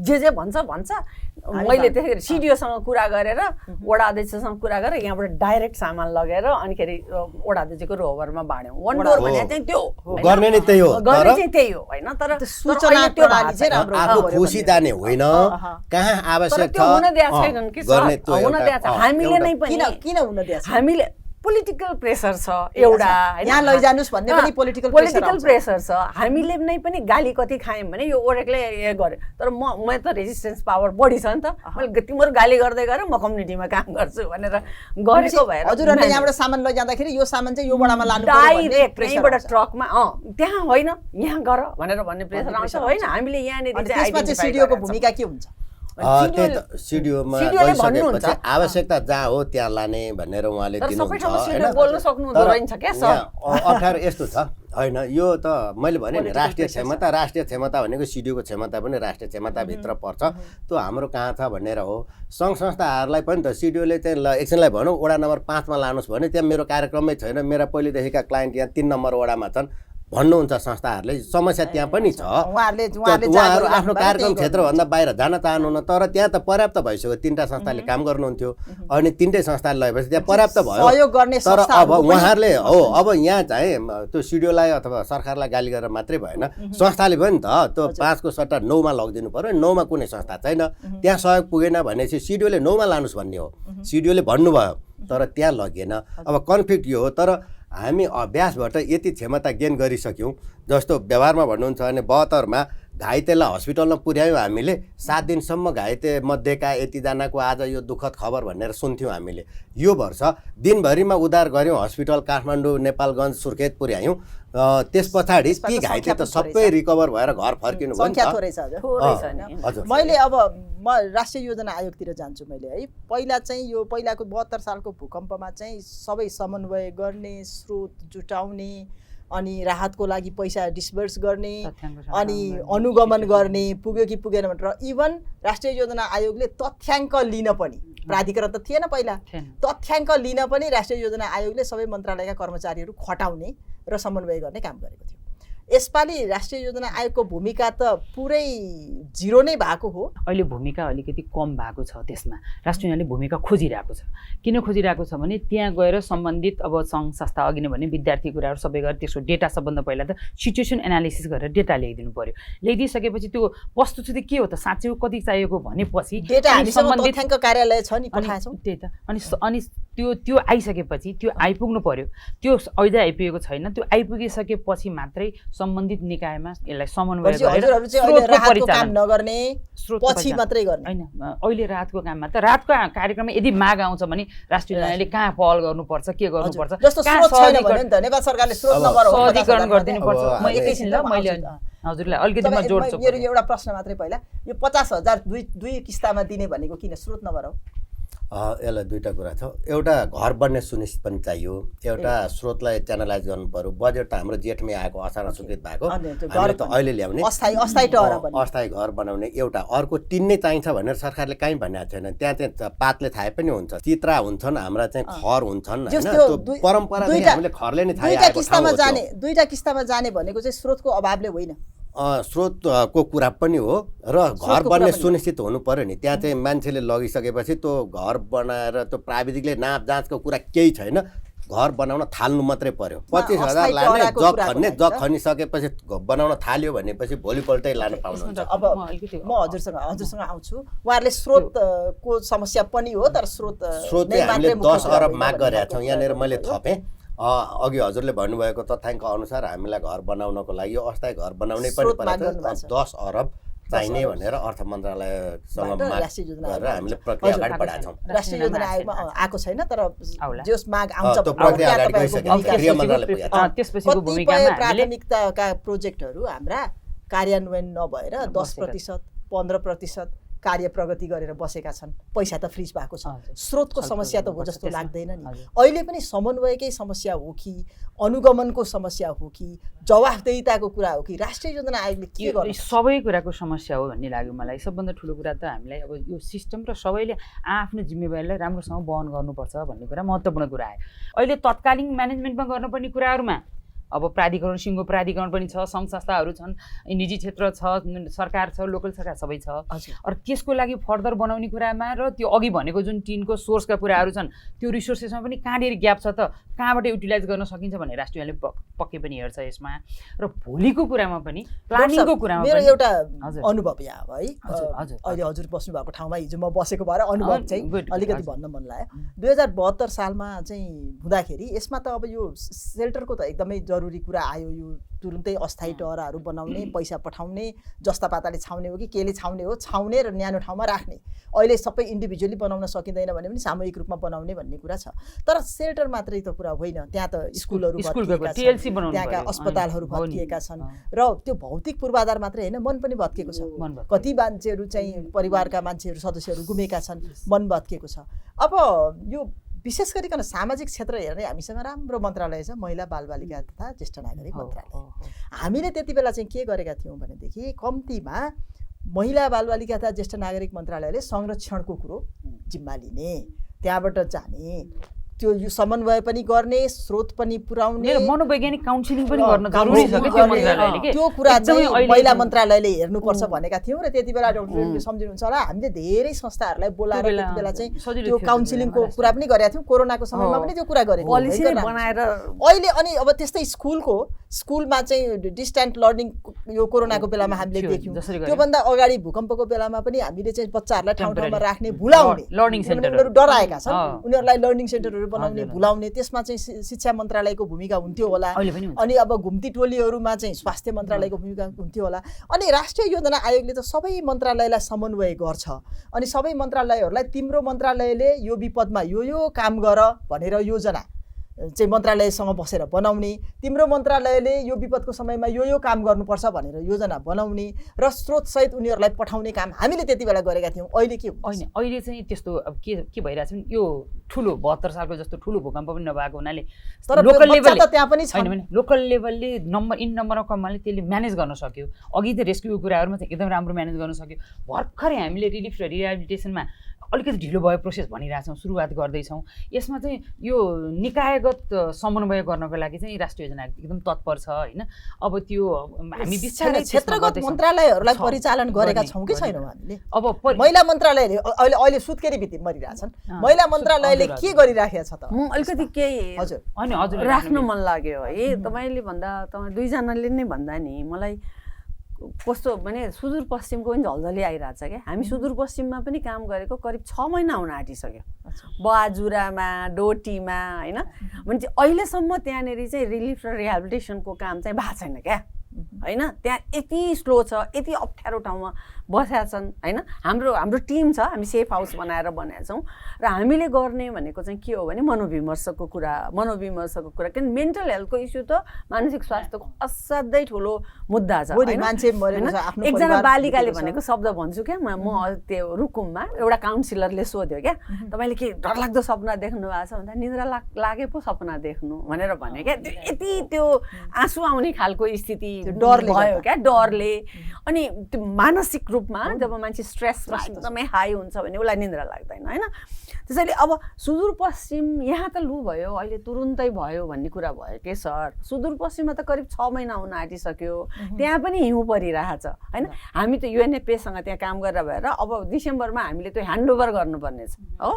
जे भन्छ मैले त्यसै सिडिओसँग कुरा गरेर वडा अध्यक्षसँग कुरा गरेर यहाँबाट डाइरेक्ट सामान लगेर अनिखेरि वडा अध्यक्षको रोभरमा बाँड्यौँ। वन डोर भने चाहिँ त्यो गर्ने नै त्यही हो, गर्ने चाहिँ त्यही हो होइन। तर सूचना प्रणाली चाहिँ राम्रो आफू खुसी जाने होइन, कहाँ आवश्यक छ हुन दिएको छैनन् कि हुन दिएको छ। हामीले नै पनि किन हुन दिएको छ? हामीले पोलिटिकल प्रेसर छ एउटा, यहाँ लैजानुस् भन्ने पनि पोलिटिकल प्रेसर छ। हामीले नै पनि गाली कति खायौँ भने यो ओरेकले यो गर्यो, तर म त रेजिस्टेन्स पावर बढी छ नि त, मैले तिम्रो गाली गर्दै गरेर म कम्युनिटीमा काम गर्छु भनेर गरेको भएर हजुरहरूले यहाँबाट सामान लैजाँदाखेरि यो सामान चाहिँ यो वडामा लानु डाइरेक्ट यहीँबाट ट्रकमा त्यहाँ होइन यहाँ गर भनेर भन्ने प्रेसर आउँछ होइन। हामीले यहाँनिर सिडिओको भूमिका के हुन्छ? त्यही त सिडिओमा गइसकेपछि आवश्यकता जहाँ हो त्यहाँ लाने भनेर उहाँले दिनुहुन्छ होइन। अप्ठ्यारो यस्तो छ होइन, यो त मैले भने नि राष्ट्रिय क्षमता भनेको सिडिओको क्षमता पनि राष्ट्रिय क्षमताभित्र पर्छ, त्यो हाम्रो कहाँ छ भनेर हो। सङ्घ संस्थाहरूलाई पनि त सिडिओले चाहिँ ल एकछिनलाई भनौँ वडा नम्बर 5 मा लानुहोस् भने त्यहाँ मेरो कार्यक्रममै छैन, मेरा पहिलेदेखिका क्लाइन्ट यहाँ 3 नम्बर वडामा छन् भन्नुहुन्छ संस्थाहरूले, समस्या त्यहाँ पनि छ। उहाँहरू आफ्नो कार्यक्रम क्षेत्रभन्दा बाहिर जान चाहनुहुन्न, तर त्यहाँ त पर्याप्त भइसक्यो, 3टा संस्थाले काम गर्नुहुन्थ्यो अनि 3टै संस्थाले लगेपछि त्यहाँ पर्याप्त भयो। तर अब उहाँहरूले हो अब यहाँ चाहिँ त्यो सिडिओलाई अथवा सरकारलाई गाली गरेर मात्रै भएन, संस्थाले पनि त त्यो 5 को सट्टा 9 मा लगिदिनु पर्यो। 9 मा कुनै संस्था छैन, त्यहाँ सहयोग पुगेन भनेपछि सिडिओले 9 मा लानुहोस् भन्ने हो, सिडिओले भन्नुभयो तर त्यहाँ लगिएन। अब कन्फ्लिक्ट यो हो। तर हामी अभ्यासबाट यति क्षमता गेन गरिसक्यौँ, जस्तो व्यवहारमा भन्नुहुन्छ भने 72 मा घाइतेलाई हस्पिटलमा पुर्यायौँ हामीले, 7 दिनसम्म घाइते मध्येका यतिजनाको आज यो दुःखद खबर भनेर सुन्थ्यौँ हामीले। यो वर्ष दिनभरिमा उद्धार गऱ्यौँ, हस्पिटल काठमाडौँ नेपालगञ्ज सुर्खेत पुर्यायौँ। त्यस पछाडि ती घाइते त सबै रिकभर भएर घर फर्किनु भयो। मैले अब म राष्ट्रिय योजना आयोगतिर जान्छु मैले है। पहिलाको 72 सालको भूकम्पमा चाहिँ सबै समन्वय गर्ने, स्रोत जुटाउने अनि राहतको लागि पैसा डिस्बर्स गर्ने तथ्याङ्क अनि अनुगमन गर्ने पुग्यो कि पुगेन भनेर इभन राष्ट्रिय योजना आयोगले तथ्याङ्क लिन पनि प्राधिकरण त थिएन पहिला तथ्याङ्क लिन पनि राष्ट्रिय योजना आयोगले सबै मन्त्रालयका कर्मचारीहरू खटाउने र समन्वय गर्ने काम गरेको थियो। यसपालि राष्ट्रिय योजना आयोगको भूमिका त पुरै जिरो नै भएको हो। अहिले भूमिका अलिकति कम भएको छ त्यसमा राष्ट्रिय योजनाले भूमिका खोजिरहेको छ। किन खोजिरहेको छ भने त्यहाँ गएर सम्बन्धित अब सङ्घ संस्था अघि नै भने विद्यार्थी कुराहरू सबै गरेर त्यसको डेटा सबभन्दा पहिला त सिचुएसन एनालिसिस गरेर डेटा ल्याइदिनु पर्यो। ल्याइदिइसकेपछि त्यो वस्तुस्थिति के हो त साँच्चै कति चाहिएको भनेपछि डेटा हामीसँग तथ्याङ्क कार्यालय छ नि पठाएछौँ। त्यही त अनि त्यो आइसकेपछि त्यो आइपुग्नु पर्यो। त्यो अहिले आइपुगेको छैन। त्यो आइपुगिसकेपछि मात्रै सम्बन्धित निकायमा यसलाई समन्वय गरेर काम नगर्ने पछि मात्रै गर्ने हैन। अहिले राहतको काममा त राहतको कार्यक्रममा यदि माग आउँछ भने राष्ट्रिय योजनाले कहाँ पहल गर्नुपर्छ के गर्नुपर्छ जस्तो स्रोत छैन भने नि त नेपाल सरकारले स्रोत नम्बर सहजीकरण गरिदिनु पर्छ। म एकैछिन ल मैले हजुरलाई अलिकति म जोड्छु। मेरो एउटा प्रश्न मात्रै पहिला यो 50,000 दुई किस्तामा दिने भनेको किन स्रोत नम्बर हो? यसलाई दुईवटा कुरा छ। एउटा घर बन्ने सुनिश्चित पनि चाहियो, एउटा स्रोतलाई च्यानलाइज गर्नु पर्यो। बजेट त हाम्रो जेठमै आएको असार स्वीकृत भएको हामीले त अहिले ल्याउने अस्थायी घर बनाउने एउटा। अर्को टिन नै चाहिन्छ भनेर सरकारले कहीँ भनेको छैन। त्यहाँ चाहिँ पातले थाहे पनि हुन्छ, चित्रा हुन्छन्, हाम्रा चाहिँ खर हुन्छन् हैन। त्यो परम्परादेखि हामीले खरले नै थाहे आएको ठाउँ हो। दुईटा किस्तामा जाने भनेको चाहिँ स्रोतको अभावले होइन, स्रोतको कुरा पनि हो र घर बन्ने सुनिश्चित हुनु पर्यो नि। त्यहाँ चाहिँ मान्छेले लगिसकेपछि त्यो घर बनाएर त्यो प्राविधिकले नाप जाँचको कुरा केही छैन, घर बनाउन थाल्नु मात्रै पर्यो। 25,000 लाने जग खनिसकेपछि बनाउन थाल्यो भनेपछि भोलिपल्टै लान पाउनुहुन्छ। अब म हजुरसँग आउँछु। उहाँहरूले स्रोतको समस्या पनि हो, तर स्रोत चाहिँ हामीले 10 अरब माग गरेका छौँ। यहाँनिर मैले थपेँ अघि हजुरले भन्नुभएको तथ्याङ्क अनुसार हामीलाई घर बनाउनको लागि अस्थायी घर बनाउनै पनि परेको 10 अरब चाहिने भनेर अर्थ मन्त्रालयसँग माग गरेर हामीले प्रक्रिया अगाडि बढाएका छौँ। राष्ट्रिय योजना आयोगमा आएको छैन, तर जस माग आउँछ प्रक्रिया अगाडि गइसक्यो। गृह मन्त्रालय त्यसपछिको भूमिकामा प्राथमिकताका प्रोजेक्टहरू हाम्रा कार्यान्वयन नभएर 10%, 15% कार्य प्रगति गरेर बसेका छन्। पैसा त फ्रिज भएको छ। स्रोतको समस्या त हो जस्तो लाग्दैन नि। अहिले पनि समन्वयकै समस्या हो कि अनुगमनको समस्या हो कि जवाफदेहिताको कुरा हो कि राष्ट्रिय योजना आयोगले के गर्छ? सबै कुराको समस्या हो भन्ने लाग्यो मलाई। सबभन्दा ठुलो कुरा त हामीलाई अब यो सिस्टम र सबैले आफ्नो जिम्मेवारीलाई राम्रोसँग वहन गर्नुपर्छ भन्ने कुरा महत्त्वपूर्ण कुरा आयो। अहिले तत्कालीन म्यानेजमेन्टमा गर्नुपर्ने कुराहरूमा अब प्राधिकरण सिङ्गो प्राधिकरण पनि छ, सङ्घ संस्थाहरू छन्, निजी क्षेत्र छ, सरकार छ, लोकल सरकार सबै छ। अरू त्यसको लागि फर्दर बनाउने कुरामा र त्यो अघि भनेको जुन टिनको सोर्सका कुराहरू छन् त्यो रिसोर्सेसमा पनि कहाँनिर ग्याप छ त, कहाँबाट युटिलाइज गर्न सकिन्छ भन्ने राष्ट्रियले पक्कै पनि हेर्छ यसमा। र भोलिको कुरामा पनि प्लानिङको कुरामा मेरो एउटा अनुभव यहाँ है, अहिले हजुर बस्नु भएको ठाउँमा हिजो म बसेको भएर अनुभव चाहिँ अलिकति भन्न मन लाग्यो। 2072 सालमा चाहिँ हुँदाखेरि यसमा त अब यो सेल्टरको त एकदमै जरुरी कुरा आयो। यो तुरुन्तै अस्थायी टहराहरू बनाउने, पैसा पठाउने, जस्ता पाताले छाउने हो कि केले छाउने हो, छाउने र न्यानो ठाउँमा राख्ने। अहिले सबै इन्डिभिजुअली बनाउन सकिँदैन भने पनि सामूहिक रूपमा बनाउने भन्ने कुरा छ। तर सेल्टर मात्रै त कुरा होइन, त्यहाँ त स्कुलहरू त्यहाँका अस्पतालहरू भत्किएका छन् र त्यो भौतिक पूर्वाधार मात्रै होइन, मन पनि भत्किएको छ। कति मान्छेहरू चाहिँ परिवारका मान्छेहरू सदस्यहरू गुमेका छन्, मन भत्किएको छ। अब यो विशेष गरिकन सामाजिक क्षेत्र हेर्ने हामीसँग राम्रो मन्त्रालय छ, महिला बालबालिका तथा ज्येष्ठ नागरिक मन्त्रालय। हामीले त्यति बेला चाहिँ के गरेका थियौँ भनेदेखि कम्तीमा महिला बालबालिका तथा ज्येष्ठ नागरिक मन्त्रालयले संरक्षणको कुरो जिम्मा लिने, त्यहाँबाट जाने, त्यो समन्वय पनि गर्ने, स्रोत पनि पुर्याउने, मनोवैज्ञानिक काउन्सिलिङ पनि गर्न जरुरी छ त्यो मन्त्रालयले के त्यो कुरा चाहिँ महिला मन्त्रालयले हेर्नुपर्छ भनेका थियौँ। र त्यति बेला डाक्टर सम्झिनुहुन्छ होला हामीले धेरै संस्थाहरूलाई बोलाएर त्यति बेला चाहिँ त्यो काउन्सिलिङको कुरा पनि गरेका थियौँ। कोरोनाको समयमा पनि त्यो कुरा गरेको पोलिसी बनाएर अहिले अनि अब त्यस्तै स्कुलमा चाहिँ डिस्टेन्ट लर्निङ यो कोरोनाको बेलामा हामीले देख्यौँ। त्योभन्दा अगाडि भूकम्पको बेलामा पनि हामीले चाहिँ बच्चाहरूलाई ठाउँ ठाउँमा राख्ने, भुलाउने, लर्निङ सेन्टरहरू डराएका छन्, उनीहरूलाई लर्निङ सेन्टरहरू बनाउने, भुलाउने, त्यसमा चाहिँ शिक्षा मन्त्रालयको भूमिका हुन्थ्यो होला। अनि अब घुम्ती टोलीहरूमा चाहिँ स्वास्थ्य मन्त्रालयको भूमिका हुन्थ्यो होला। अनि राष्ट्रिय योजना आयोगले त सबै मन्त्रालयलाई समन्वय गर्छ। अनि सबै मन्त्रालयहरूलाई तिम्रो मन्त्रालयले यो विपदमा यो काम गर भनेर योजना चाहिँ मन्त्रालयसँग बसेर बनाउने, तिम्रो मन्त्रालयले यो विपदको समयमा यो काम गर्नुपर्छ भनेर योजना बनाउने र स्रोतसहित उनीहरूलाई पठाउने काम हामीले त्यति बेला गरेका थियौँ। अहिले के होइन, अहिले चाहिँ त्यस्तो अब के भइरहेछ भने यो ठुलो 72 सालको जस्तो ठुलो भूकम्प पनि नभएको हुनाले तर लोकल लेभल त त्यहाँ पनि होइन भने लोकल लेभलले नम्बरमा कमले त्यसले म्यानेज गर्न सक्यो। अघि त रेस्क्युको कुराहरूमा चाहिँ एकदम राम्रो म्यानेज गर्न सक्यो। भर्खरै हामीले रिलिफ र रिहेबिलिटेसनमा अलिकति ढिलो भयो प्रोसेस भनिरहेछौँ, सुरुवात गर्दैछौँ। यसमा चाहिँ यो निकायगत समन्वय गर्नको लागि चाहिँ राष्ट्रिय योजना एकदम तत्पर छ होइन। अब त्यो हामी बिस्तारै क्षेत्रगत मन्त्रालयहरूलाई परिचालन गरेका छौँ कि छैनौँ हामीले? अब महिला मन्त्रालयले अहिले सुत्केरी भित्ति मरिरहेछन्, महिला मन्त्रालयले के गरिराखेको छ त? म अलिकति केही हजुर राख्नु मन लाग्यो है। तपाईँ दुईजनाले नै भन्दा नि मलाई कस्तो भने सुदूरपश्चिमको पनि झल्झली आइरहेछ क्या। हामी सुदूरपश्चिममा पनि काम गरेको करिब 6 महिना हुन आँटिसक्यो। बहाजुरामा, डोटीमा होइन भने चाहिँ अहिलेसम्म त्यहाँनिर चाहिँ रिलिफ र रिहेबिलिटेसनको काम चाहिँ भएको छैन क्या होइन। त्यहाँ यति स्लो छ, यति अप्ठ्यारो ठाउँमा बसेका छन् होइन। हाम्रो टिम छ, हामी सेफ हाउस बनाएर बनाएका छौँ र हामीले गर्ने भनेको चाहिँ के हो भने मनोविमर्शको कुरा किन मेन्टल हेल्थको इस्यु त मानसिक स्वास्थ्यको असाध्यै ठुलो मुद्दा छ होइन। एकजना बालिकाले भनेको शब्द भन्छु क्या म त्यो रुकुममा एउटा काउन्सिलरले सोध्यो क्या, तपाईँले के डरलाग्दो सपना देख्नु भएको छ भन्दा निद्रा लागे पो सपना देख्नु भनेर भने क्या। यति त्यो आँसु आउने खालको स्थिति भयो क्या डरले। अनि त्यो मानसिक रूपमा जब मान्छे स्ट्रेसमा एकदमै हाई हुन्छ भने उसलाई निद्रा लाग्दैन होइन। त्यसैले अब सुदूरपश्चिम यहाँ त लु भयो अहिले तुरुन्तै भयो भन्ने कुरा भयो के सर? सुदूरपश्चिममा त करिब 6 महिना हुन आँटिसक्यो, त्यहाँ पनि हिउँ परिरहेछ होइन। हामी त UNFPAसँग त्यहाँ काम गरेर भएर अब डिसेम्बरमा हामीले त्यो ह्यान्डओभर गर्नुपर्ने छ हो।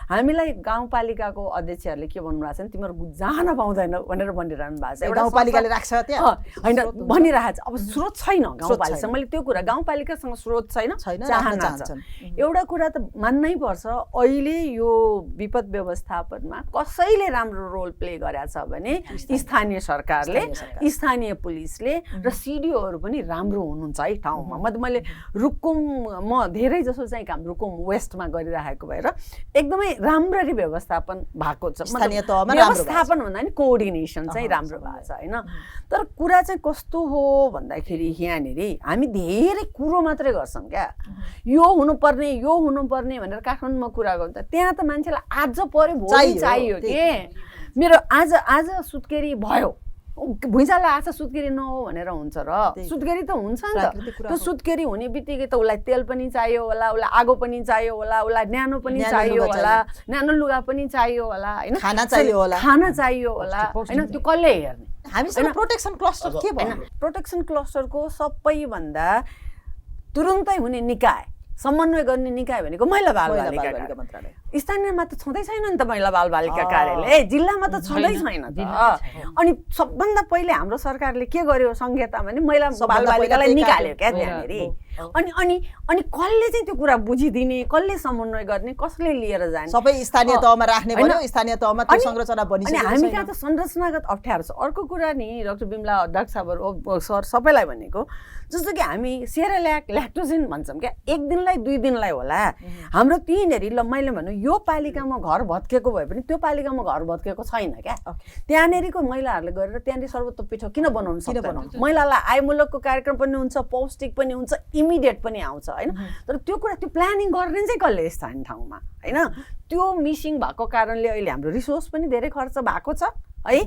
हामीलाई गाउँपालिकाको अध्यक्षहरूले के भन्नुभएको छ भने तिमीहरू जान पाउँदैन भनेर भनिरहनु भएको छ। एउटा गाउँपालिकाले राख्छ त्यहाँ होइन भनिरहेको छ। अब स्रोत छैन गाउँपालिकासँग, मैले त्यो कुरा गाउँपालिकासँग स्रोत छैन, चाहना छ। एउटा कुरा त मान्नै पर्छ, अहिले यो विपद व्यवस्थापनमा कसैले राम्रो रोल प्ले गरेछ भने स्थानीय सरकारले, स्थानीय पुलिसले र सिडिओहरू पनि राम्रो हुनुहुन्छ है ठाउँमा। मैले रुकुम म धेरै जसो चाहिँ काम रुकुम वेस्टमा गरिरहेको भएर एकदमै राम्ररी व्यवस्थापन भएको छ। व्यवस्थापन भन्दा नि कोअर्डिनेसन चाहिँ राम्रो भएको छ होइन। तर कुरा चाहिँ कस्तो हो भन्दाखेरि यहाँनिर हामी धेरै कुरो मात्रै गर्छौँ क्या। यो हुनुपर्ने भनेर काठमाडौँमा कुरा गर्दा त्यहाँ त मान्छेलाई आज पर्यो भोलि चाहियो के। मेरो आज सुत्केरी भयो, भुइँचालो आछ सुत्केरी नहो भनेर हुन्छ र? सुत्केरी त हुन्छ नि त। त्यो सुत्केरी हुने बित्तिकै त उसलाई तेल पनि चाहियो होला, उसलाई आगो पनि चाहियो होला, उसलाई न्यानो पनि चाहियो होला, न्यानो लुगा पनि चाहियो होला होइन, खाना चाहियो होला होइन। त्यो कसले हेर्ने? हामीसँग प्रोटेक्सन क्लस्टर के भयो? प्रोटेक्सन क्लस्टरको सबैभन्दा तुरुन्तै हुने निकाय, समन्वय गर्ने निकाय भनेको महिला बालबालिका मन्त्रालय। स्थानीयमा त छँदै छैन नि त महिला बालबालिका कार्यालय, जिल्लामा त छँदै छैन त। अनि सबभन्दा पहिले हाम्रो सरकारले के गर्यो संहिता भने महिला बालबालिकालाई निकाल्यो क्या त्यहाँनिर। अनि कसले चाहिँ त्यो कुरा बुझिदिने, कसले समन्वय गर्ने, कसले लिएर जाने? सबै स्थानीय तहमा राख्ने भन्यो, स्थानीय तहमा त्यो संरचना बनिसक्यो। अनि हामी कहाँ त संरचनागत अप्ठ्यारो छ। अर्को कुरा नि डाक्टर बिमला अध्यक्ष साहबहरू सर सबैलाई भनेको जस्तो कि हामी सेरेल्याक ल्याक्टोजिन भन्छौँ क्या, 1 दिनलाई 2 दिनलाई होला। हाम्रो त्यहीँनिर ल मैले भन्नु यो पालिकामा घर भत्केको भए पनि त्यो पालिकामा घर भत्केको छैन क्या। त्यहाँनिरको महिलाहरूले गरेर त्यहाँनिर सर्वोत्तम पिठो किन बनाउनु सक्दैन? महिलालाई आयमूलकको कार्यक्रम पनि हुन्छ, पौष्टिक पनि हुन्छ, इमिडिएट पनि आउँछ होइन। तर त्यो कुरा त्यो प्लानिङ गर्ने चाहिँ कसले स्थानीय ठाउँमा होइन? त्यो मिसिङ भएको कारणले अहिले हाम्रो रिसोर्स पनि धेरै खर्च भएको छ है।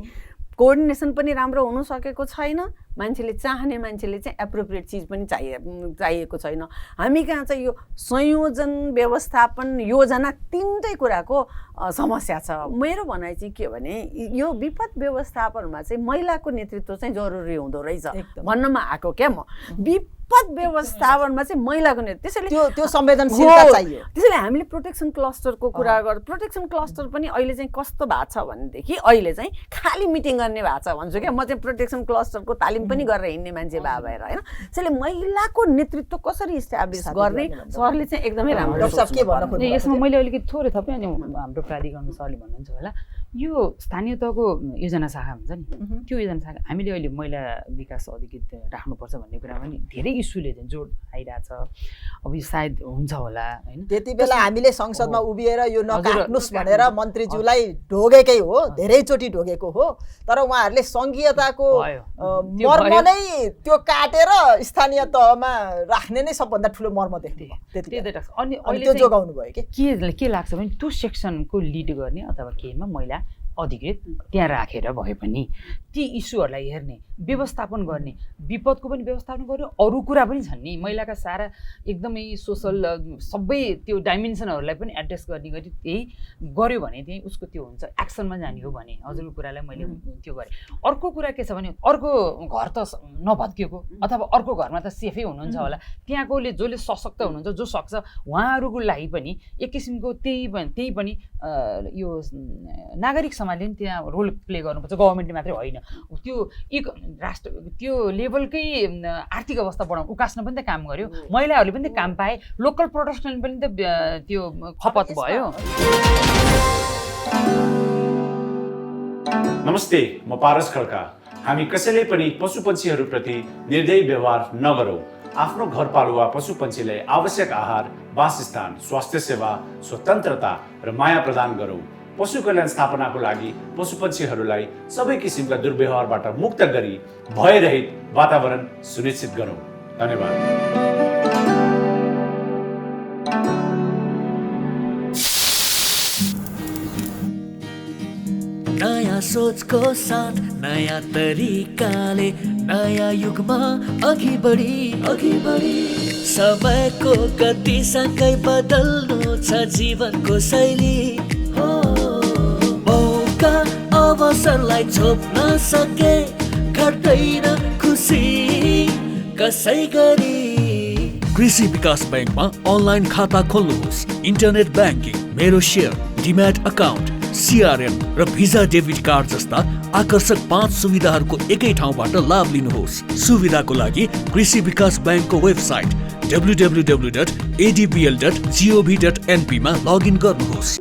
कोअर्डिनेसन पनि राम्रो हुन सकेको छैन। मान्छेले चाहने मान्छेले चाहिँ एप्रोप्रिएट चिज पनि चाहिएको छैन। हामी कहाँ चाहिँ यो संयोजन व्यवस्थापन योजना तीनटै कुराको समस्या छ। मेरो भनाइ चाहिँ के भने यो विपद व्यवस्थापनमा चाहिँ महिलाको नेतृत्व चाहिँ जरुरी हुँदो रहेछ भन्नमा आएको क्या म। विपद व्यवस्थापनमा चाहिँ महिलाको नेतृत्व, त्यसैले त्यो संवेदनशीलता चाहियो। त्यसैले हामीले प्रोटेक्सन क्लस्टरको कुरा गर्छौँ। प्रोटेक्सन क्लस्टर पनि अहिले चाहिँ कस्तो भएको छ भनेदेखि अहिले चाहिँ खाली मिटिङ गर्ने भएको छ भन्छु क्या। म चाहिँ प्रोटेक्सन क्लस्टरको तालिम पनि गरेर हिँड्ने मान्छे भएर होइन। त्यसैले महिलाको नेतृत्व कसरी इस्टाब्लिस गर्ने सरले चाहिँ एकदमै राम्रो। के भन्नु? यसमा मैले अलिकति थोरै थपेँ अनि हाम्रो प्राधिकरण सरले भन्नुहुन्छ होला यो स्थानीय तहको योजना शाखा हुन्छ नि त्यो योजना शाखा हामीले अहिले महिला विकास अधिकृत राख्नुपर्छ भन्ने कुरामा नि धेरै इस्युले चाहिँ जोड आइरहेछ। अब यो सायद हुन्छ होला होइन। त्यति बेला हामीले संसदमा उभिएर यो नकाट्नुस् भनेर मन्त्रीज्यूलाई ढोगेकै हो, धेरैचोटि ढोगेको हो। तर उहाँहरूले सङ्घीयताको मर्म नै त्यो काटेर स्थानीय तहमा राख्ने नै सबभन्दा ठुलो मर्म देख्नु अनि त्यो जोगाउनु भयो के लाग्छ भने त्यो सेक्सनको लिड गर्ने अथवा केहीमा महिला अधिकृत त्यहाँ राखेर भए पनि ती इस्युहरूलाई हेर्ने, व्यवस्थापन गर्ने, विपदको पनि व्यवस्थापन गर्ने, अरू कुरा पनि छन् नि महिलाका सारा एकदमै सोसल सबै त्यो डाइमेन्सनहरूलाई पनि एड्रेस गर्ने गरी त्यही गर्यो भने चाहिँ उसको त्यो हुन्छ एक्सनमा जाने हो भने हजुरको कुरालाई मैले त्यो गरेँ। अर्को कुरा के छ भने अर्को घर त नभत्किएको अथवा अर्को घरमा त सेफै हुनुहुन्छ होला, त्यहाँकोले जसले सशक्त हुनुहुन्छ जो सक्छ उहाँहरूको लागि पनि एक किसिमको त्यही पनि यो नागरिक समाजले पनि त्यहाँ रोल प्ले गर्नुपर्छ, गभर्मेन्टले मात्रै होइन। त्यो राष्ट्र त्यो लेभलकै आर्थिक अवस्था बढाउनु उकास्न पनि त काम गर्यो, महिलाहरूले पनि त काम पाए, लोकल प्रोडक्सन पनि त त्यो खपत भयो। नमस्ते, म पारस खड्का। हामी कसैले पनि पशुपन्छीहरूप्रति निर्दयी व्यवहार नगरौँ। आफ्नो घरपालुवा पशुपन्छीलाई आवश्यक आहार, वासस्थान, स्वास्थ्य सेवा, स्वतन्त्रता र माया प्रदान गरौँ। पशु कल्याण स्थापनाको लागि पशुपन्छीहरूलाई सबै किसिमका दुर्व्यवहारबाट मुक्त गरी भयरहित वातावरण सुनिश्चित गरौँ। धन्यवाद। नयाँ सोचको साथ नयाँ तरिकाले नयाँ युगमा अघि बढी समयको गतिसँगै बदल्नु छ जीवनको शैली। मौका अवसरलाई छोप्न सके घट्दैन खुसी कसै गरी। कृषि विकास बैंकमा अनलाइन खाता खोल्नुहोस्। इन्टरनेट ब्याङ्किङ, मेरो सेयर, डिम्याट अकाउन्ट, CRM र भिजा डेबिट कार्ड जस्ता आकर्षक 5 सुविधाहरूको एकै ठाउँबाट लाभ लिनुहोस्। सुविधाको लागि कृषि विकास बैंकको वेबसाइट www.adbl.gov.np मा लगइन गर्नुहोस्।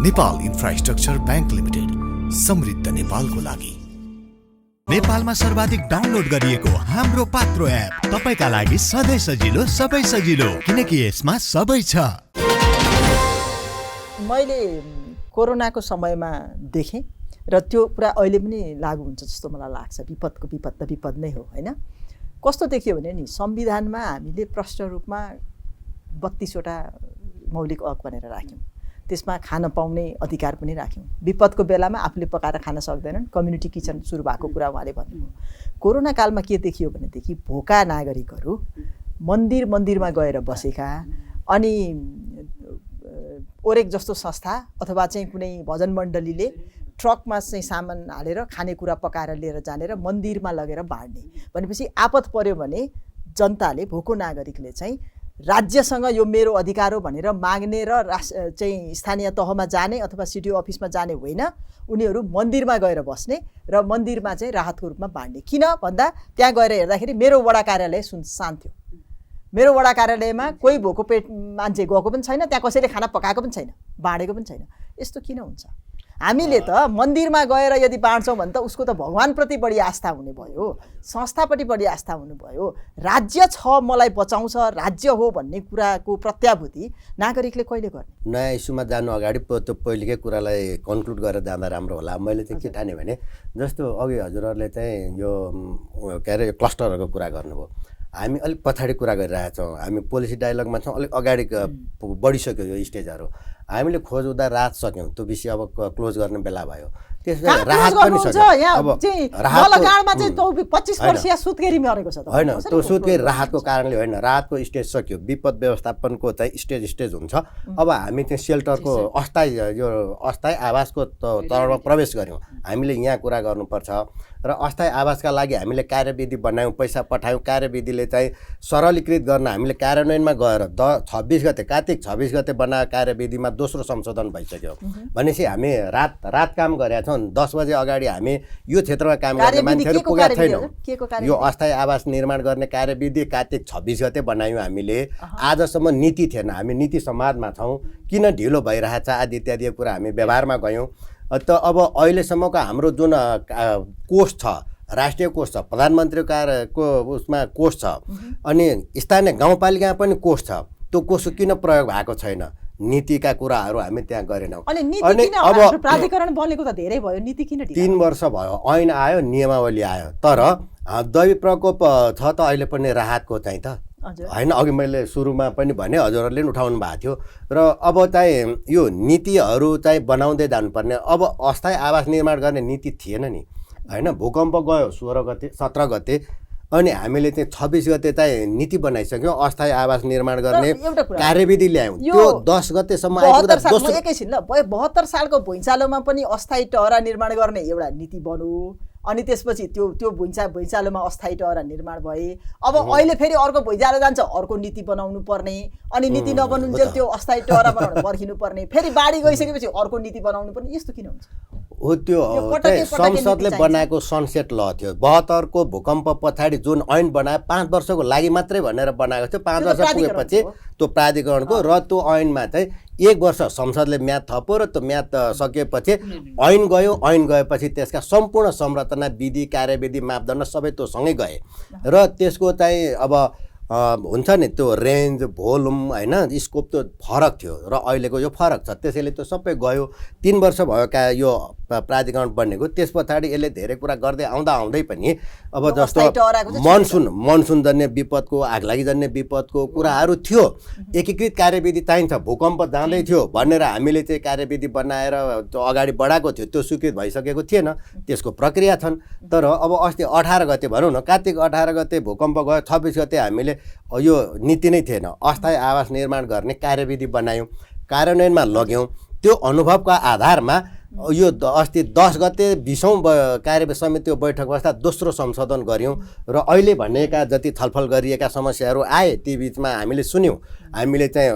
नेपाल इन्फ्रास्ट्रक्चर बैंक लिमिटेड, समृद्ध नेपालको लागि। नेपालमा सर्वाधिक डाउनलोड गरिएको हाम्रो पात्रो एप तपाईका लागि सधैँ सजिलो, सबै सजिलो, किनकि यसमा सबै छ। मैले कोरोनाको समयमा देखेँ र त्यो कुरा अहिले पनि लागू हुन्छ जस्तो मलाई लाग्छ। विपदको विपद त विपद नै हो होइन। कस्तो देखियो भने नि संविधानमा हामीले प्रष्ट रूपमा 32वटा मौलिक हक भनेर राख्यौँ, त्यसमा खान पाउने अधिकार पनि राख्यौँ। विपदको बेलामा आफूले पकाएर खान सक्दैनन्, कम्युनिटी किचन सुरु भएको कुरा उहाँले भन्नुभयो। कोरोना कालमा के देखियो भनेदेखि भोका नागरिकहरू मन्दिरमा गएर बसेका, अनि ओरेक जस्तो संस्था अथवा चाहिँ कुनै भजन मण्डलीले ट्रकमा चाहिँ सामान हालेर खानेकुरा पकाएर लिएर जाने र मन्दिरमा लगेर बाँड्ने भनेपछि आपत पर्यो भने जनताले, भोको नागरिकले चाहिँ राज्यसँग यो मेरो अधिकार हो भनेर माग्ने र चाहिँ स्थानीय तहमा जाने अथवा सिडिओ अफिसमा जाने होइन, उनीहरू मन्दिरमा गएर बस्ने र मन्दिरमा चाहिँ राहतको रूपमा बाँड्ने। किन भन्दा त्यहाँ गएर हेर्दाखेरि मेरो वडा कार्यालय सुनसान थियो, मेरो वडा कार्यालयमा कोही भोको पेट मान्छे गएको पनि छैन, त्यहाँ कसैले खाना पकाएको पनि छैन, बाँडेको पनि छैन। यस्तो किन हुन्छ? हामीले त मन्दिरमा गएर यदि बाँड्छौँ भने त उसको त भगवान्प्रति बढी आस्था हुने भयो, संस्थापट्टि बढी आस्था हुनु भयो। राज्य छ मलाई बचाउँछ, राज्य हो भन्ने कुराको प्रत्याभूति नागरिकले कहिले गर्ने? नयाँ इस्युमा जानु अगाडि त्यो पहिलेकै कुरालाई कन्क्लुड गरेर जाँदा राम्रो होला। मैले चाहिँ के ठाने भने जस्तो अघि हजुरहरूले चाहिँ यो के अरे क्लस्टरहरूको कुरा गर्नुभयो, हामी अलिक पछाडि कुरा गरिरहेछौँ। हामी पोलिसी डायलगमा छौँ, अलिक अगाडि बढिसक्यो यो स्टेजहरू। हामीले खोज हुँदा राहत सक्यौँ, त्यो विषय अब क्लोज गर्ने बेला भयो। त्यसमा राहत पनि सक्यो। अब राहतमा चाहिँ 25 वर्षीय सुत्केरी मरेको छ त होइन, त्यो सुत्केरी राहतको कारणले होइन, राहतको स्टेज सक्यो, विपद व्यवस्थापनको चाहिँ स्टेज हुन्छ। अब हामी चाहिँ सेल्टरको अस्थायी आवासको तहमा प्रवेश गऱ्यौँ। हामीले यहाँ कुरा गर्नुपर्छ र अस्थायी आवासका लागि हामीले कार्यविधि बनायौँ, पैसा पठायौँ। कार्यविधिले चाहिँ सरलीकृत गर्न हामीले कार्यान्वयनमा गएर 26 गते कार्तिक 26 गते बनाएको कार्यविधिमा दोस्रो संशोधन भइसक्यो। भनेपछि हामी रात काम गरेका छौँ। 10 बजे अगाडि हामी यो क्षेत्रमा काम गर्ने मान्छेहरू पुगेका छैनौँ। यो अस्थायी आवास निर्माण गर्ने कार्यविधि कार्तिक 26 गते बनायौँ हामीले। आजसम्म नीति थिएन, हामी नीति संवादमा छौँ। किन ढिलो भइरहेछ आदि इत्यादि कुरा हामी व्यवहारमा गयौँ। त अब अहिलेसम्मको हाम्रो जुन कोष छ, राष्ट्रिय कोष छ, प्रधानमन्त्री कार्यको उसमा कोष छ, अनि स्थानीय गाउँपालिकामा पनि कोष छ। त्यो कोष किन प्रयोग भएको छैन? नीतिका कुराहरू हामी त्यहाँ गरेनौँ। अनि अब प्राधिकरण बनेको त धेरै भयो, नीति किन 3 वर्ष भयो, ऐन आयो, नियमावली आयो, तर दैवी प्रकोप छ त अहिले पनि राहतको चाहिँ त होइन। अघि मैले सुरुमा पनि भने, हजुरहरूले पनि उठाउनु भएको थियो। र अब चाहिँ यो नीतिहरू चाहिँ बनाउँदै जानुपर्ने। अब अस्थायी आवास निर्माण गर्ने नीति थिएन नि होइन। भूकम्प गयो 16 गते 17 गते, अनि हामीले चाहिँ 26 गते चाहिँ नीति बनाइसक्यौँ। अस्थायी आवास निर्माण गर्ने कार्यविधि ल्यायौँ। त्यो 10 गतेसम्म आइपुग्दा 72 सालको भुइँचालोमा पनि अस्थायी टहरा निर्माण गर्ने एउटा नीति बन्यो। अनि त्यसपछि त्यो भुइँचालोमा अस्थायी टहरा निर्माण भए। अब अहिले फेरि अर्को भुइँचालो जान्छ, अर्को नीति बनाउनु पर्ने। अनि नीति नबनुन्जेल त्यो अस्थायी टहरा बनाउनु पर्खिनु पर्ने। फेरि बाढी गइसकेपछि अर्को नीति बनाउनु पर्ने। यस्तो किन हुन्छ? हो, त्यो संसदले बनाएको सनसेट ल थियो। 72 को भूकम्प पछाडि जुन ऐन बनायो 5 वर्षको लागि मात्रै भनेर बनाएको थियो। 5 वर्ष पुगेपछि त्यो प्राधिकरणको र त्यो ऐनमा चाहिँ 1 वर्ष संसदले म्याद थप्यो र त्यो म्याद सकिएपछि ऐन गयो। ऐन गएपछि त्यसका सम्पूर्ण संरचना, विधि, कार्यविधि, मापदण्ड सबै त्यो सँगै गए। र त्यसको चाहिँ अब हुन्छ नि त्यो रेन्ज, भोल्युम होइन, स्कोप त्यो फरक थियो र अहिलेको यो फरक छ। त्यसैले त्यो सबै गयो। 3 वर्ष भयो यो प्राधिकरण बनेको। त्यस पछाडि यसले धेरै कुरा गर्दै आउँदै पनि अब जस्तो मनसुन जन्य विपदको, आगलागीजन्य विपदको कुराहरू थियो। एकीकृत कार्यविधि चाहिन्छ, भूकम्प जाँदै थियो भनेर हामीले चाहिँ कार्यविधि बनाएर त्यो अगाडि बढाएको थियो। त्यो स्वीकृत भइसकेको थिएन, त्यसको प्रक्रिया छन्। तर अब अस्ति 18 गते भनौँ न, कार्तिक 18 गते भूकम्प गयो। 26 गते हामीले यो नीति नै थिएन, अस्थायी आवास निर्माण गर्ने कार्यविधि बनायौँ, कार्यान्वयनमा लग्यौँ। त्यो अनुभवका आधारमा यो अस्ति 10 गते 20औं कार्य समितिको बैठक बस्दा दोस्रो संशोधन गऱ्यौँ। र अहिले भनेका जति छलफल गरिएका समस्याहरू आए ती बिचमा हामीले सुन्यौँ। हामीले चाहिँ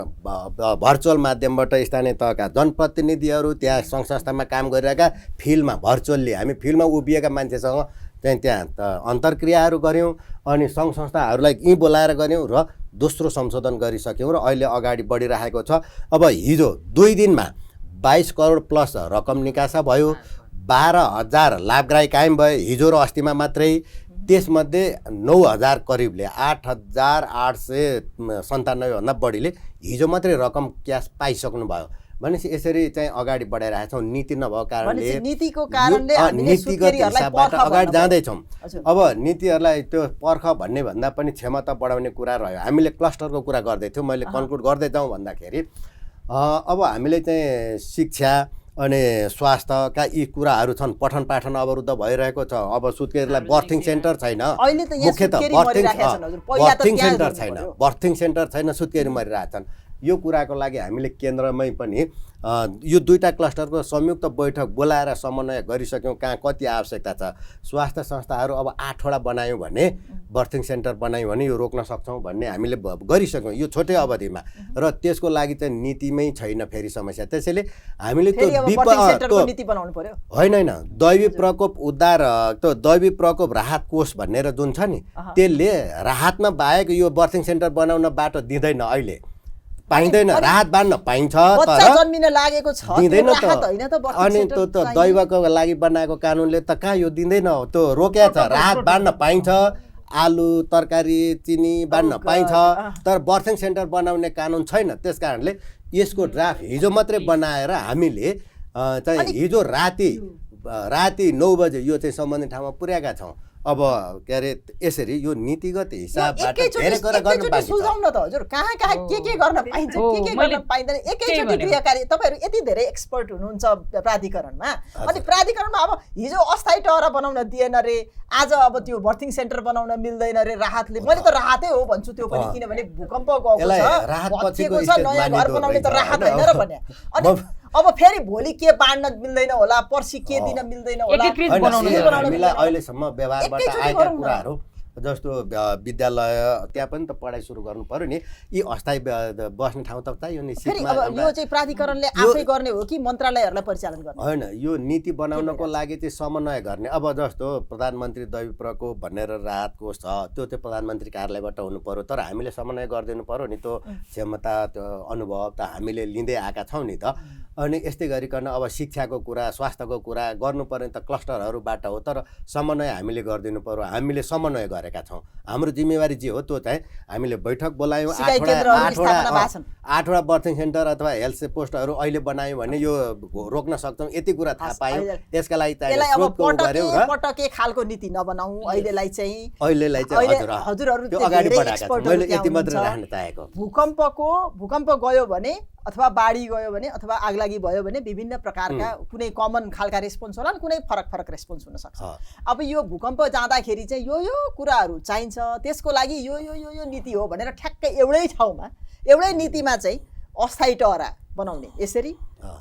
भर्चुअल माध्यमबाट स्थानीय तहका जनप्रतिनिधिहरू, त्यहाँ सङ्घ संस्थामा काम गरिरहेका फिल्डमा भर्चुअल्ली हामी फिल्डमा उभिएका मान्छेसँग चाहिँ त्यहाँ अन्तर्क्रियाहरू गऱ्यौँ। अनि सङ्घ संस्थाहरूलाई यहीँ बोलाएर गऱ्यौँ र दोस्रो संशोधन गरिसक्यौँ र अहिले अगाडि बढिरहेको छ। अब हिजो 2 दिनमा 22 करोड प्लस रकम निकासा भयो। 12,000 लाभग्राही कायम भयो हिजो र अस्तिमा मात्रै। त्यसमध्ये 9,000 करिबले 8,897 भन्दा बढीले हिजो मात्रै रकम क्यास पाइसक्नु भयो। भनेपछि यसरी चाहिँ अगाडि बढाइरहेका छौँ। नीति नभएको कारणले, नीतिको कारणले नीतिगत हिसाबबाट अगाडि जाँदैछौँ। अब नीतिहरूलाई त्यो पर्ख भन्ने भन्दा पनि क्षमता बढाउने कुरा रह्यो। हामीले क्लस्टरको कुरा गर्दैथ्यौँ, मैले कन्क्लुड गर्दै जाउँ भन्दाखेरि अब हामीले चाहिँ शिक्षा अनि स्वास्थ्यका यी कुराहरू छन्। पठन पाठन अवरुद्ध भइरहेको छ। अब सुत्केरीलाई बर्थिङ सेन्टर छैन, मुख्यतः बर्थिङ सेन्टर छैन, सुत्केरी मरिरहेछन्। यो कुराको लागि हामीले केन्द्रमै पनि यो 2टा क्लस्टरको संयुक्त बैठक बोलाएर समन्वय गरिसक्यौँ। कहाँ कति आवश्यकता छ। स्वास्थ्य संस्थाहरू अब 8वटा बनायौँ भने, बर्थिङ सेन्टर बनायौँ भने यो रोक्न सक्छौँ भन्ने हामीले गरिसक्यौँ यो छोटै अवधिमा। र त्यसको लागि चाहिँ नीतिमै छैन फेरि समस्या। त्यसैले हामीले त्यो होइन दैवी प्रकोप उद्धार, त्यो दैवी प्रकोप राहत कोष भनेर जुन छ नि, त्यसले राहतमा बाहेक यो बर्थिङ सेन्टर बनाउन बाटो दिँदैन। अहिले पाइँदैन, राहत बाँड्न पाइन्छ तर दिँदैन त। अनि त्यो त दैवको लागि बनाएको कानुनले त कहाँ यो दिँदैन, त्यो रोकेको छ। राहत बाँड्न पाइन्छ, आलु, तरकारी, चिनी बाँड्न पाइन्छ, तर बर्थिङ सेन्टर बनाउने कानुन छैन। त्यस कारणले यसको ड्राफ्ट हिजो मात्रै बनाएर हामीले चाहिँ हिजो राति 9 बजे यो चाहिँ सम्बन्धित ठाउँमा पुर्याएका छौँ। अब के अरे यसरी यो नीतिगत हिसाबबाट धेरै कुरा गर्न बाँकी छ। सुझाउन त हजुर कहाँ के गर्न पाइन्छ, के गर्न पाइँदैन, एकैचोटि क्रियाकारी। तपाईहरु यति धेरै एक्सपर्ट हुनुहुन्छ प्राधिकरणमा, अनि प्राधिकरणमा अब हिजो अस्थायी टहरा बनाउन दिएन रे, आज अब त्यो बर्थिङ सेन्टर बनाउन मिल्दैन रे राहतले। मैले त राहतै हो भन्छु त्यो पनि, किनभने भूकम्प गएको छ, राहत पछिको नयाँ घर बनाउने त राहत हैन र भन्या। अब फेरि भोलि के बाँड्न मिल्दैन होला, पर्सि के दिन मिल्दैन होला, एकीकृत होइन, बनाउनु हामीलाई अहिलेसम्म व्यवहारबाट एकैचोटि आएका गरौँ न। कुराहरू जस्तो विद्यालय त्यहाँ पनि त पढाइ सुरु गर्नु पर्यो नि। यी अस्थायी बस्ने ठाउँ त चाहियो नि। फेरि सिटमा अब यो चाहिँ प्राधिकरणले आफै गर्ने हो कि मन्त्रालयहरूलाई परिचालन गर्ने? होइन, यो नीति बनाउनको लागि चाहिँ समन्वय गर्ने। अब जस्तो प्रधानमन्त्री दैवी प्रकोप भनेर राहत कोष छ, त्यो चाहिँ प्रधानमन्त्री कार्यालयबाट हुनु पर्यो, तर हामीले समन्वय गरिदिनु पर्यो नि। त्यो क्षमता त्यो अनुभव त हामीले लिँदै आएका छौँ नि त। अनि यस्तै गरिकन अब शिक्षाको कुरा, स्वास्थ्यको कुरा गर्नु पर्ने त क्लस्टरहरूबाट हो, तर समन्वय हामीले गरिदिनु पर्यो। हामीले समन्वय गरेका छौँ। हाम्रो जिम्मेवारी जे हो त्यो चाहिँ हामीले बैठक बोलायौँ, 8वटा बर्थिङ सेन्टर अथवा हेल्थ पोस्टहरू अहिले बनायौँ भने यो रोक्न सक्छौँ। यति कुरा थाहा पायौँ। त्यसका लागि त्यसलाई अब पटके खालको नीति नबनाऊ। अहिलेलाई चाहिँ हजुरहरू त्यो अगाडि बढाएका छौँ। मैले यति मात्र राख्न चाहेको। भूकम्प गयो भने अथवा बाढी गयो भने अथवा आगलागी भयो भने विभिन्न प्रकारका कुनै कमन खालका रेस्पोन्स होला, कुनै फरक रेस्पोन्स हुन सक्छ। अब यो भूकम्प जाँदाखेरि चाहिँ यो कुराहरू चाहिन्छ, त्यसको लागि यो नीति हो भनेर ठ्याक्कै एउटै ठाउँमा एउटै नीतिमा चाहिँ अस्थायी टहरा बनाउने यसरी।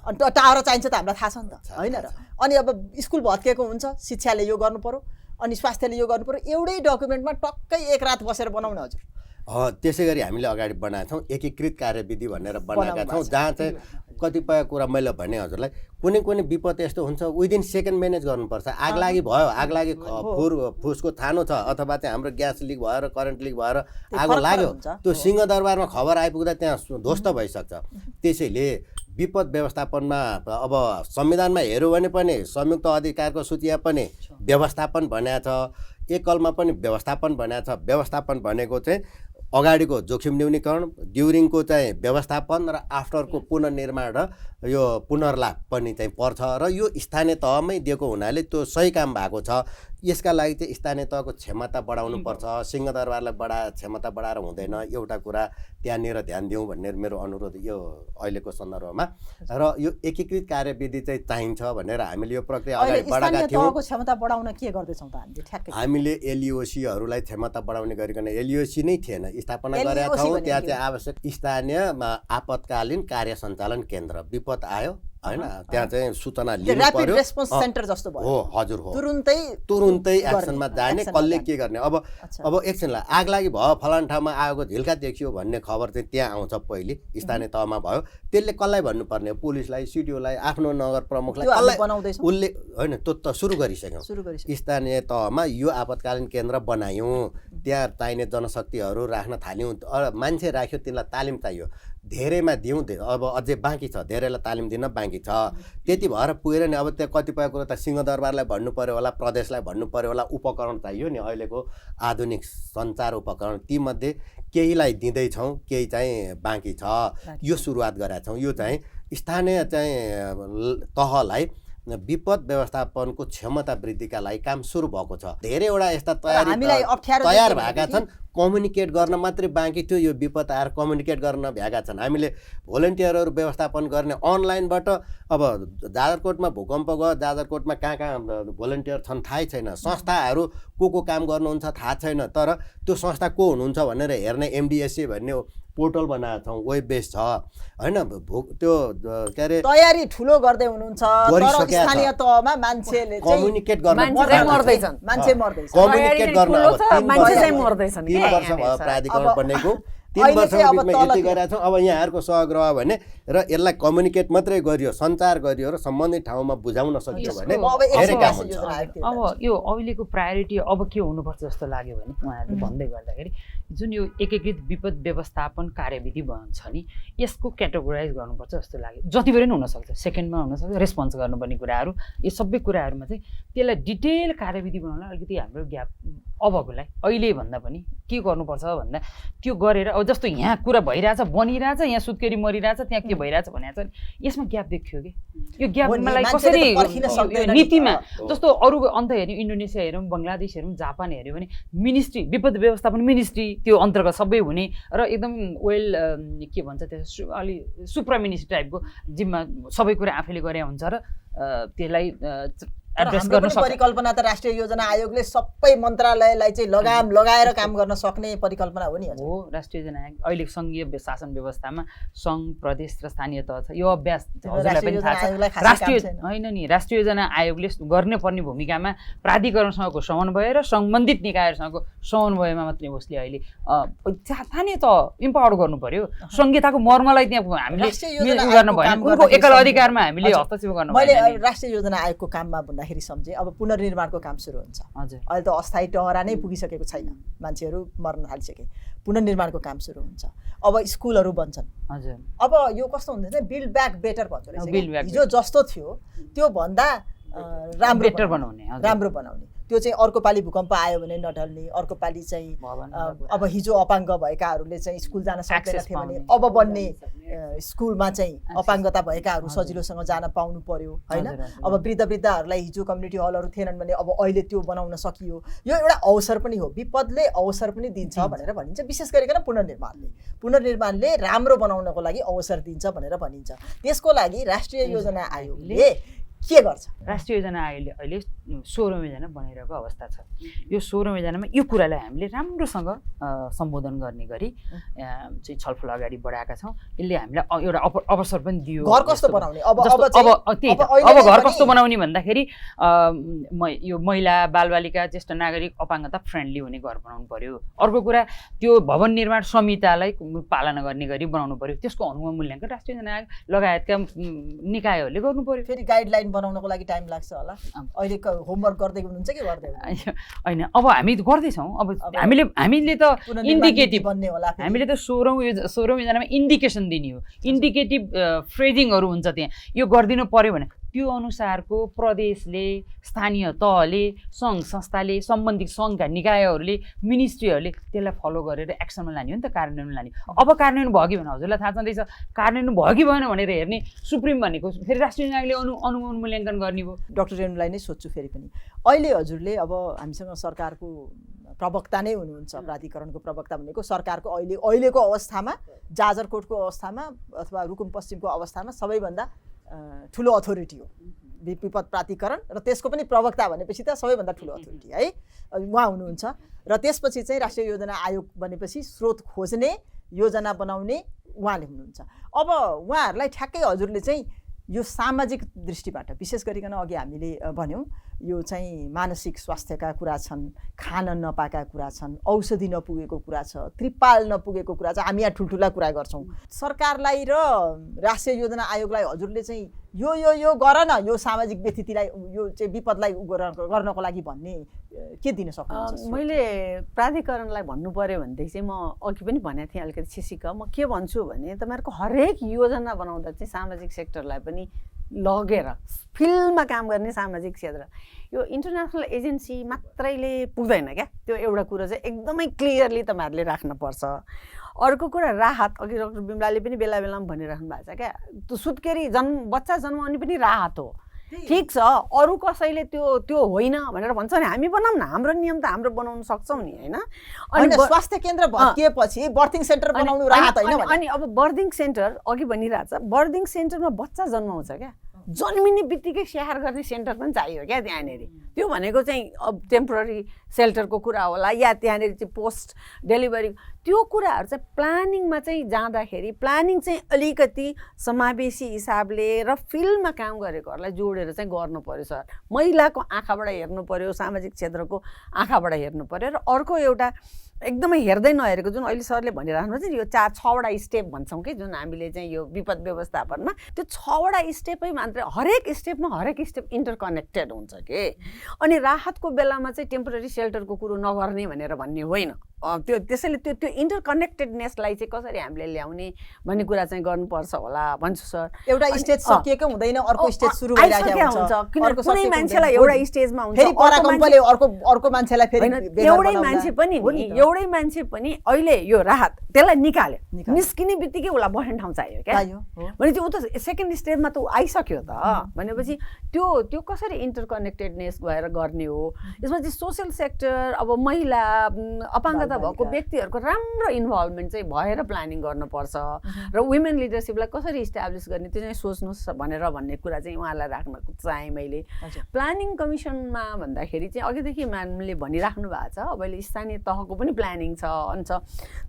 अनि टाढो चाहिन्छ त हामीलाई थाहा छ नि त, होइन र? अनि अब स्कुल भत्केको हुन्छ, शिक्षाले यो गर्नु पर्यो, अनि स्वास्थ्यले यो गर्नु पर्यो, एउटै डकुमेन्टमा टक्कै एक रात बसेर बनाउने हजुर। त्यसै गरी हामीले अगाडि बढाएका छौँ। एकीकृत कार्यविधि भनेर बनाएका छौँ, जहाँ चाहिँ कतिपय कुरा मैले भने हजुरलाई, कुनै विपद यस्तो हुन्छ विदिन सेकेन्ड म्यानेज गर्नुपर्छ। आगलागी भयो, आगलागी फुसको थानो छ, अथवा चाहिँ हाम्रो ग्यास लिक भएर करेन्ट लिक भएर आगो लाग्यो, त्यो सिंहदरबारमा खबर आइपुग्दा त्यहाँ ध्वस्त भइसक्छ। त्यसैले विपद व्यवस्थापनमा अब संविधानमा हेऱ्यो भने पनि संयुक्त अधिकारको सूचीमा पनि व्यवस्थापन भनेको छ, एकलमा पनि व्यवस्थापन भनेको छ। व्यवस्थापन भनेको चाहिँ अगाडिको जोखिम न्यूनीकरण, ड्युरिङको चाहिँ व्यवस्थापन र आफ्टरको पुनर्निर्माण र यो पुनर्लाभ पनि चाहिँ पर्छ। र यो स्थानीय तहमै दिएको हुनाले त्यो सही काम भएको छ। यसका लागि चाहिँ स्थानीय तहको क्षमता बढाउनु पर्छ। सिंहदरबारलाई क्षमता बढाएर हुँदैन। एउटा कुरा त्यहाँनिर ध्यान दिउँ भन्ने मेरो अनुरोध यो अहिलेको सन्दर्भमा। र यो एकीकृत कार्यविधि चाहिँ चाहिन्छ भनेर हामीले यो प्रक्रिया अगाडि बढाएका थियौँ। क्षमता बढाउन के गर्दैछौँ त हामीले? ठ्याक्कै हामीले एलइओसीहरूलाई क्षमता बढाउने गरिकन, एलइओसी नै थिएन, स्थापना गरेका छौँ। त्यहाँ चाहिँ आवश्यक स्थानीय आपतकालीन कार्य सञ्चालन केन्द्र। विपद आयो होइन, त्यहाँ चाहिँ सूचना लिनु पर्यो। रेस्पोन्स सेन्टर जस्तो भयो। हो हजुर, हो। तुरुन्तै एक्सनमा जाने, कसले के गर्ने। अब एकछिनलाई आग लागि भयो, फलाना ठाउँमा आगो झिल्का देखियो भन्ने खबर चाहिँ त्यहाँ आउँछ पहिले, स्थानीय तहमा भयो। त्यसले कसलाई भन्नुपर्ने? पुलिसलाई, सिडिओलाई, आफ्नो नगर प्रमुखलाई, उसले होइन, त्यो त सुरु गरिसक्यौँ। स्थानीय तहमा यो आपतकालीन केन्द्र बनायौँ, त्यहाँ चाहिने जनशक्तिहरू राख्न थाल्यौँ। मान्छे राख्यो, तिनलाई तालिम चाहियो, धेरैमा दिउँ। अब अझै बाँकी छ, धेरैलाई तालिम दिन बाँकी छ। त्यति भएर पुगेर नि अब त्यहाँ कतिपय कुरो त सिंहदरबारलाई भन्नु पर्यो होला, प्रदेशलाई भन्नु पर्यो होला। उपकरण चाहियो नि, अहिलेको आधुनिक सञ्चार उपकरण, तीमध्ये केहीलाई दिँदैछौँ, केही चाहिँ बाँकी छ। यो सुरुवात गरेका छौँ। यो चाहिँ स्थानीय चाहिँ तहलाई विपद व्यवस्थापनको क्षमता वृद्धिका लागि काम सुरु भएको छ। धेरैवटा यस्ता तयार भएका छन्, कम्युनिकेट गर्न मात्रै बाँकी थियो। यो विपद आएर कम्युनिकेट गर्न भएका छन्। हामीले भोलिन्टियरहरू व्यवस्थापन गर्ने अनलाइनबाट। अब जाजरकोटमा भूकम्प गयो, जाजरकोटमा कहाँ भोलिन्टियर छन् थाहै छैन, संस्थाहरू को काम गर्नुहुन्छ थाहा छैन, तर त्यो संस्था को हुनुहुन्छ भनेर हेर्ने एमडिएसए भन्ने पोर्टल बनाएको छौँ, वेब बेस छ होइन। त्यो के अरे तयारी ठुलो गर्दै हुनुहुन्छ, तर स्थानीय तहमा मान्छेले कम्युनिकेट गर्न मान्छे मर्दैछ, कम्युनिकेट गर्न 3 वर्ष भयो प्राधिकरण बनेको। 3 वर्षको बिचमा यति गरेका छौँ। अब यहाँहरूको सहयोग भने र यसलाई कम्युनिकेट मात्रै गरियो, सञ्चार गरियो र सम्बन्धित ठाउँमा बुझाउन सकियो भने धेरै काम हुन्छ। अब यो अहिलेको प्रायोरिटी अब के हुनुपर्छ जस्तो लाग्यो भने उहाँहरूले भन्दै गर्दाखेरि जुन यो एकीकृत विपद व्यवस्थापन कार्यविधि भन्छ नि, यसको क्याटेगोराइज गर्नुपर्छ जस्तो लाग्यो। जति बेला पनि हुनसक्छ, सेकेन्डमा हुनसक्छ, रेस्पोन्स गर्नुपर्ने कुराहरू, यो सबै कुराहरूमा चाहिँ त्यसलाई डिटेल कार्यविधि बनाउनलाई अलिकति हाम्रो ग्याप अबकोलाई अहिले भन्दा पनि के गर्नुपर्छ भन्दा त्यो गरेर। अब जस्तो यहाँ कुरा भइरहेछ, बनिरहेछ, यहाँ सुत्केरी मरिरहेछ, त्यहाँ के भइरहेछ भनेको छ, यसमा ग्याप देखियो कि यो ग्यापलाई कसरी नीतिमा। जस्तो अरू अन्त हेऱ्यौँ, इन्डोनेसिया हेऱ्यौँ, बङ्गलादेश हेऱ्यौँ, जापान हेऱ्यौँ भने मिनिस्ट्री, विपद व्यवस्थापन मिनिस्ट्री त्यो अन्तर्गत सबै हुने र एकदम वेल के भन्छ त्यो अलि सुप्रा मिनिस्ट्री टाइपको जिम्मा सबै कुरा आफैले गरे हुन्छ र त्यसलाई एड्रेस हाम्रो गर्न पनि सक्छ। परिकल्पना त राष्ट्रिय योजना आयोगले सबै मन्त्रालयलाई चाहिँ लगाम लगाएर काम गर्न सक्ने परिकल्पना हो नि। हो, राष्ट्रिय योजना आयोग अहिले सङ्घीय शासन व्यवस्थामा सङ्घ, प्रदेश र स्थानीय तह छ। यो अभ्यास हजुरलाई पनि थाहा छ। राष्ट्रिय होइन नि, राष्ट्रिय योजना आयोगले गर्नुपर्ने भूमिकामा प्राधिकरणसँगको समन्वय र सम्बन्धित निकायहरूसँगको समन्वयमा मात्रै उसले अहिले स्थानीय तह इम्पावर गर्नु पर्यो। संहिताको मर्मलाई त्यहाँ हामीले गर्न भएन, उनको एकल अधिकारमा हामीले हस्तक्षेप गर्न मैले भएन। राष्ट्रिय योजना आयोगको काममा भन्दाखेरि सम्झेँ अब पुनर्निर्माणको काम सुरु हुन्छ। हजुर, अहिले त अस्थायी टहरा नै पुगिसकेको छैन, मान्छेहरू मर्न थालिसके, पुनर्निर्माणको काम सुरु हुन्छ। अब स्कुलहरू बन्छन्। हजुर, अब यो कस्तो हुन्छ भने बिल्ड ब्याक बेटर भन्दो रहेछ। Build back हिजो जस्तो थियो त्यो भन्दा राम्रो बेटर बनाउने। हजुर, राम्रो बनाउने। त्यो चाहिँ अर्को पालि भूकम्प आयो भने नढल्ने, अर्को पालि चाहिँ अब हिजो अपाङ्ग भएकाहरूले चाहिँ स्कुल जान सक्दैन थियो भने अब बन्ने स्कुलमा चाहिँ अपाङ्गता भएकाहरू सजिलोसँग जान पाउनु पर्यो होइन। अब वृद्धहरूलाई हिजो कम्युनिटी हलहरू थिएनन् भने अब अहिले त्यो बनाउन सकियो। यो एउटा अवसर पनि हो, विपदले अवसर पनि दिन्छ भनेर भनिन्छ। विशेष गरिकन पुनर्निर्माणले राम्रो बनाउनको लागि अवसर दिन्छ भनेर भनिन्छ। त्यसको लागि राष्ट्रिय योजना आयोगले के गर्छ? राष्ट्रिय योजना आयोगले अहिले 16औं योजना बनाइरहेको अवस्था छ। यो 16औं योजनामा यो कुरालाई हामीले राम्रोसँग सम्बोधन गर्ने गरी चाहिँ छलफल अगाडि बढाएका छौँ। यसले हामीलाई एउटा अवसर पनि दियो। घर कस्तो बनाउने? अब घर कस्तो बनाउने भन्दाखेरि यो महिला, बालबालिका, ज्येष्ठ नागरिक, अपाङ्गता फ्रेन्डली हुने घर बनाउनु पर्यो। अर्को कुरा त्यो भवन निर्माण संहितालाई पालना गर्ने गरी बनाउनु पर्यो। त्यसको अनुगमन मूल्याङ्कन राष्ट्रिय योजना आयोग लगायतका निकायहरूले गर्नु पर्यो। फेरि गाइडलाइन बनाउनको लागि टाइम लाग्छ होला। अहिले होमवर्क गर्दै हुनुहुन्छ कि गर्दै होइन? अब हामी गर्दैछौँ। अब हामीले त इन्डिकेटिभ बन्ने होला। हामीले त 16औं योजनामा इन्डिकेसन दिने हो। इन्डिकेटिभ फ्रेजिङहरू हुन्छ त्यहाँ। यो गरिदिनु पर्यो भने त्यो अनुसारको प्रदेशले, स्थानीय तहले, सङ्घ संस्थाले, सम्बन्धित सङ्घका निकायहरूले, मिनिस्ट्रीहरूले त्यसलाई फलो गरेर एक्सनमा लाने हो नि त, कार्यान्वयन लाने। अब कार्यान्वयन भयो कि भनेर हजुरलाई थाहा छँदैछ, कार्यान्वयन भयो कि भएन भनेर हेर्ने सुप्रिम भनेको फेरि राष्ट्रिय आयोगले अनुगमन मूल्याङ्कन गर्ने भयो। डाक्टर रेणुलाई नै सोध्छु फेरि पनि। अहिले हजुरले अब हामीसँग सरकारको प्रवक्ता नै हुनुहुन्छ, प्राधिकरणको प्रवक्ता भनेको सरकारको अहिलेको अवस्थामा, जाजरकोटको अवस्थामा अथवा रुकुम पश्चिमको अवस्थामा सबैभन्दा ठुलो अथोरिटी हो विपद प्राधिकरण, र त्यसको पनि प्रवक्ता भनेपछि त सबैभन्दा ठुलो अथोरिटी है उहाँ हुनुहुन्छ। र त्यसपछि चाहिँ राष्ट्रिय योजना आयोग भनेपछि स्रोत खोज्ने, योजना बनाउने उहाँले हुनुहुन्छ। अब उहाँहरूलाई ठ्याक्कै हजुरले चाहिँ यो सामाजिक दृष्टिबाट विशेष गरिकन अघि हामीले भन्यौँ यो चाहिँ मानसिक स्वास्थ्यका कुरा छन्, खान नपाएका कुरा छन्, औषधि नपुगेको कुरा छ, त्रिपाल नपुगेको कुरा छ। हामी यहाँ ठुल्ठुला कुरा गर्छौँ। सरकारलाई र राष्ट्रिय योजना आयोगलाई हजुरले चाहिँ यो गर न, यो सामाजिक व्यथितिलाई, यो चाहिँ विपदलाई गर्नको लागि भन्ने के दिन सक्नुहुन्छ? मैले प्राधिकरणलाई भन्नु पर्यो भनेदेखि चाहिँ म अघि पनि भनेको थिएँ अलिकति छिसिक, म के भन्छु भने तपाईँहरूको हरेक योजना बनाउँदा चाहिँ सामाजिक सेक्टरलाई पनि लगेर फिल्डमा काम गर्ने सामाजिक क्षेत्र, यो इन्टरनेसनल एजेन्सी मात्रैले पुग्दैन क्या। त्यो एउटा कुरो चाहिँ एकदमै क्लियरली तपाईँहरूले राख्नुपर्छ। अर्को कुरा राहत, अघि डाक्टर बिमलाले पनि बेला बेलामा भनिराख्नु भएको छ क्या, त्यो सुत्केरी बच्चा जन्माउने पनि राहत हो। ठिक छ, अरू कसैले त्यो होइन भनेर भन्छ भने हामी बनाऊँ न, हाम्रो नियम त हाम्रो बनाउन सक्छौँ नि होइन। अनि स्वास्थ्य केन्द्र भत्किएपछि बर्थिङ सेन्टर बनाउनु राहत होइन? अनि अब बर्थिङ सेन्टर अघि भनिरहेछ, बर्थिङ सेन्टरमा बच्चा जन्माउँछ क्या, जन्मिने बित्तिकै स्याहार गर्ने सेन्टर पनि चाहियो क्या त्यहाँनिर। त्यो भनेको चाहिँ अब टेम्पोररी सेल्टरको कुरा होला या त्यहाँनिर चाहिँ पोस्ट डेलिभरी, त्यो कुराहरू चाहिँ प्लानिङमा चाहिँ जाँदाखेरि प्लानिङ चाहिँ अलिकति समावेशी हिसाबले र फिल्डमा काम गरेकोहरूलाई जोडेर चाहिँ गर्नु पर्यो सर। महिलाको आँखाबाट हेर्नु पर्यो, सामाजिक क्षेत्रको आँखाबाट हेर्नु पर्यो। र अर्को एउटा एकदमै हेर्दै नहेरेको जुन अहिले सरले भनिराख्नु छ नि, यो 4-6वटा स्टेप भन्छौँ कि जुन हामीले चाहिँ यो विपद व्यवस्थापनमा, त्यो 6वटा स्टेपै मात्र, हरेक स्टेप इन्टरकनेक्टेड हुन्छ कि। अनि राहतको बेलामा चाहिँ टेम्पोररी सेल्टरको कुरो नगर्ने भनेर भन्ने होइन। त्यसैले त्यो इन्टरकनेक्टेडनेसलाई चाहिँ कसरी हामीले ल्याउने भन्ने कुरा चाहिँ गर्नुपर्छ होला भन्छु सर। एउटा स्टेज सकिएको हुँदैन, अर्को स्टेज सुरु भइरहेको हुन्छ। कुनै मान्छेलाई एउटा स्टेजमा हुन्छ, अर्को मान्छेलाई फेरि एउटै मान्छे पनि अहिले यो राहत त्यसलाई निकाल्यो, निस्किने बित्तिकै उसलाई बस्ने ठाउँ चाहियो क्या। भनेपछि ऊ त सेकेन्ड स्टेजमा त ऊ आइसक्यो त, भनेपछि त्यो कसरी इन्टरकनेक्टेडनेस भएर गर्ने हो। यसमा चाहिँ सोसियल सेक्टर, अब महिला, अपाङ्गता योग्यता भएको व्यक्तिहरूको राम्रो इन्भल्भमेन्ट चाहिँ भएर प्लानिङ गर्नुपर्छ र वुमेन लिडरसिपलाई कसरी इस्टाब्लिस गर्ने त्यो चाहिँ सोच्नुहोस् भन्ने कुरा चाहिँ उहाँलाई राख्न चाहेँ मैले। प्लानिङ कमिसनमा भन्दाखेरि चाहिँ अघिदेखि म्याडमले भनिराख्नु भएको छ अब अहिले स्थानीय तहको पनि प्लानिङ छ भन्छ,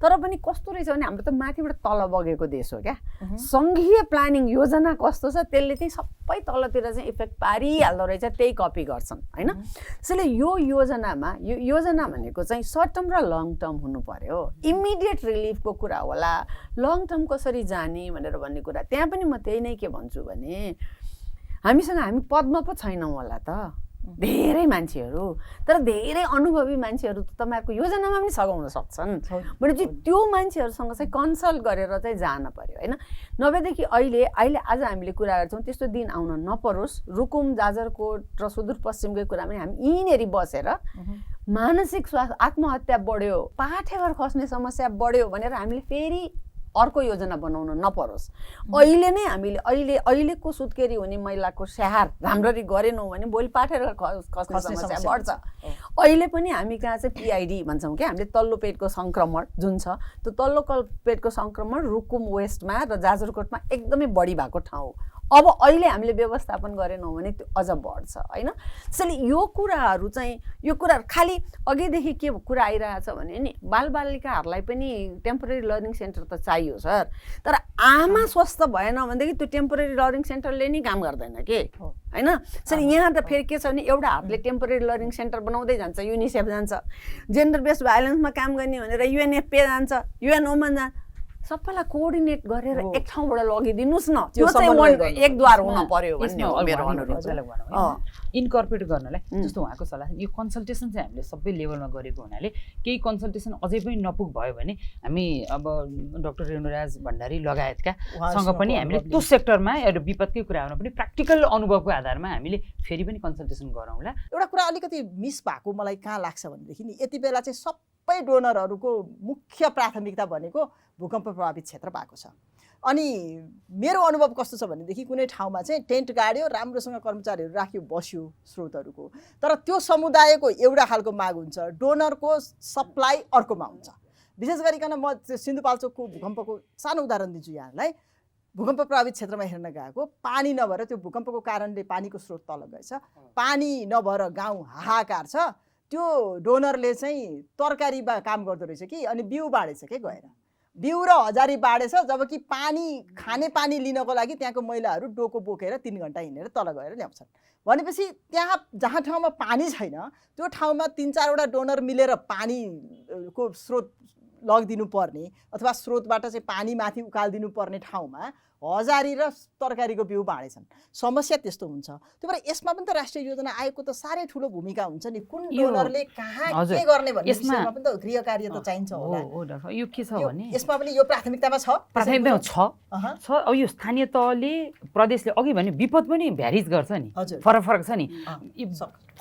तर पनि कस्तो रहेछ भने हाम्रो त माथिबाट तल बगेको देश हो क्या। सङ्घीय प्लानिङ योजना कस्तो छ त्यसले चाहिँ सबै तलतिर चाहिँ इफेक्ट पारिहाल्दो रहेछ, त्यही कपी गर्छन् होइन। त्यसैले यो योजना भनेको चाहिँ सर्ट टर्म र लङ टर्म हुनु पर्यो। इमिडिएट रिलिफको कुरा होला, लङ टर्म कसरी जाने भनेर भन्ने कुरा। त्यहाँ पनि म त्यही नै के भन्छु भने हामी पदमा पो छैनौँ होला त धेरै मान्छेहरू, तर धेरै अनुभवी मान्छेहरू तपाईँहरूको योजनामा पनि सघाउन सक्छन् भनेपछि त्यो मान्छेहरूसँग चाहिँ कन्सल्ट गरेर चाहिँ जान पर्यो होइन। नभएदेखि अहिले आज हामीले कुरा गर्छौँ त्यस्तो दिन आउन नपरोस्। रुकुम, जाजरकोट र सुदूरपश्चिमकै कुरा पनि हामी यहीँनेरि बसेर मानसिक स्वास्थ्य आत्महत्या बढ्यो, पाठेघर खस्ने समस्या बढ्यो भनेर हामीले फेरि अर्को योजना बनाउन नपरोस्। अहिले नै हामीले अहिलेको सुत्केरी हुने महिलाको स्याहार राम्ररी गरेनौँ भने भोलि पाठेर खस्ने समस्या बढ्छ। अहिले पनि हामी कहाँ चाहिँ पिआइडी भन्छौँ क्या, हामीले तल्लो पेटको सङ्क्रमण जुन छ त्यो तल्लो पेटको सङ्क्रमण रुकुम वेस्टमा र जाजरकोटमा एकदमै बढी भएको ठाउँ। अब अहिले हामीले व्यवस्थापन गरेनौँ भने त्यो अझ बढ्छ होइन। त्यसैले यो कुराहरू खालि अघिदेखि के कुरा आइरहेछ भने नि बालबालिकाहरूलाई पनि टेम्पोरेरी लर्निङ सेन्टर त चाहियो सर, तर आमा स्वस्थ भएन भनेदेखि त्यो टेम्पोरेरी लर्निङ सेन्टरले नि काम गर्दैन के होइन। त्यसैले यहाँ त फेरि के छ भने एउटा हातले टेम्पोरेरी लर्निङ सेन्टर बनाउँदै जान्छ, युनिसेफ जान्छ, जेन्डर बेस्ड भाइलेन्समा काम गर्ने भनेर युएनएफपी जान्छ, युएनओमा जान्छ, सबैलाई कोअर्डिनेट गरेर एक ठाउँबाट लगिदिनुहोस् न। त्यो चाहिँ एकद्वार हुन पर्यो भन्ने हो मेरो अनुरोध। इन्कर्पोरेट गर्नलाई जस्तो उहाँको सल्लाह, यो कन्सल्टेसन चाहिँ हामीले सबै लेभलमा गरेको हुनाले केही कन्सल्टेसन अझै पनि नपुग भयो भने हामी अब डाक्टर रेणुराज भण्डारी लगायतका सँग पनि हामीले त्यो सेक्टरमा एउटा विपदकै कुराहरूमा पनि प्र्याक्टिकल अनुभवको आधारमा हामीले फेरि पनि कन्सल्टेसन गरौँला। एउटा कुरा अलिकति मिस भएको मलाई कहाँ लाग्छ भनेदेखि नि यति बेला चाहिँ सबै डोनरहरूको मुख्य प्राथमिकता भनेको भूकम्प प्रभावित क्षेत्र भएको छ। अनि मेरो अनुभव कस्तो छ भनेदेखि कुनै ठाउँमा चाहिँ टेन्ट गाड्यो, राम्रोसँग कर्मचारीहरू राख्यो, बस्यो स्रोतहरूको, तर त्यो समुदायको एउटा खालको माग हुन्छ, डोनरको सप्लाई अर्कोमा हुन्छ। विशेष गरिकन म सिन्धुपाल्चोकको भूकम्पको सानो उदाहरण दिन्छु यहाँलाई। भूकम्प प्रभावित क्षेत्रमा हेर्न गएको, पानी नभएर त्यो भूकम्पको कारणले पानीको स्रोत तल गएछ, पानी नभएर गाउँ हाहाकार छ, त्यो डोनरले चाहिँ तरकारीमा काम गर्दो रहेछ कि, अनि बिउ बाँडेछ के गएर बिउ र हजारी बाँडेछ, जबकि खाने पानी लिनको लागि त्यहाँको महिलाहरू डोको बोकेर 3 घन्टा हिँडेर तल गएर ल्याउँछन्। भनेपछि त्यहाँ जहाँ ठाउँमा पानी छैन त्यो ठाउँमा 3-4वटा डोनर मिलेर पानीको स्रोत लगिदिनु पर्ने अथवा स्रोतबाट चाहिँ पानी माथि उकालिदिनु पर्ने ठाउँमा हजारी र तरकारीको बिउ बाँडेछन्। समस्या त्यस्तो हुन्छ। त्यो भएर यसमा पनि त राष्ट्रिय योजना आएको त साह्रै ठुलो भूमिका हुन्छ नि, कुन डोनरले कहाँ के गर्ने भन्ने विषयमा पनि त गृह कार्य त चाहिन्छ होला। यो के छ भने यसमा पनि यो प्राथमिकतामा छ। अब यो स्थानीय तहले प्रदेशले अघि भने विपद पनि भ्यारिज गर्छ नि, फरक छ नि।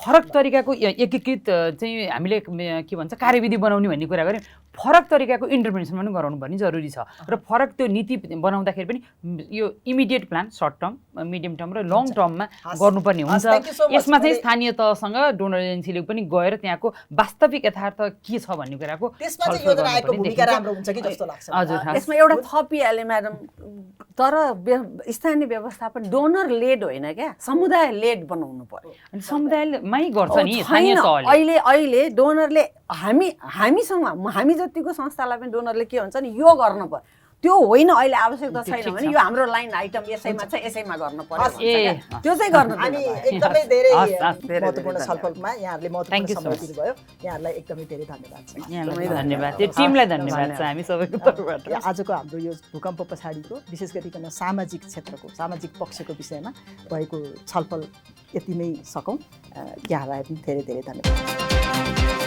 फरक तरिकाको एकीकृत चाहिँ हामीले के भन्छ कार्यविधि बनाउने भन्ने कुरा गऱ्यौँ, फरक तरिकाको इन्टरभेन्सन पनि गराउनु पर्ने जरुरी छ। र फरक त्यो नीति बनाउँदाखेरि पनि यो immediate plan, short term, medium term र लङ टर्ममा गर्नुपर्ने हुन्छ। यसमा चाहिँ स्थानीय तहसँग डोनर एजेन्सीले पनि गएर त्यहाँको वास्तविक यथार्थ के छ भन्ने कुराको यसमा एउटा थपिहाले म्याडम, तर स्थानीय व्यवस्थापन डोनर लेड होइन क्या, समुदाय लेड बनाउनु पर्यो। अनि समुदायमै गर्छ नि स्थानीय तहले। अहिले डोनरले हामी जतिको संस्थालाई पनि डोनरले के भन्छ नि, यो गर्नु पर्यो, त्यो होइन अहिले आवश्यकता छैन भने यो हाम्रो लाइन आइटम यसैमा छ, यसैमा गर्न पर्यो, त्यो चाहिँ गर्न। अनि एकदमै धेरै महत्त्वपूर्ण छलफलमा यहाँहरूले महत्त्वपूर्ण समय दिनुभयो, यहाँहरूलाई एकदमै धेरै धन्यवाद छ। धन्यवाद, त्यो टिमलाई धन्यवाद छ हामी सबैको तर्फबाट। आजको हाम्रो यो भूकम्प पछाडिको विशेष गरिकन सामाजिक क्षेत्रको, सामाजिक पक्षको विषयमा भएको छलफल यति नै सकौँ। यहाँहरूलाई पनि धेरै धेरै धन्यवाद।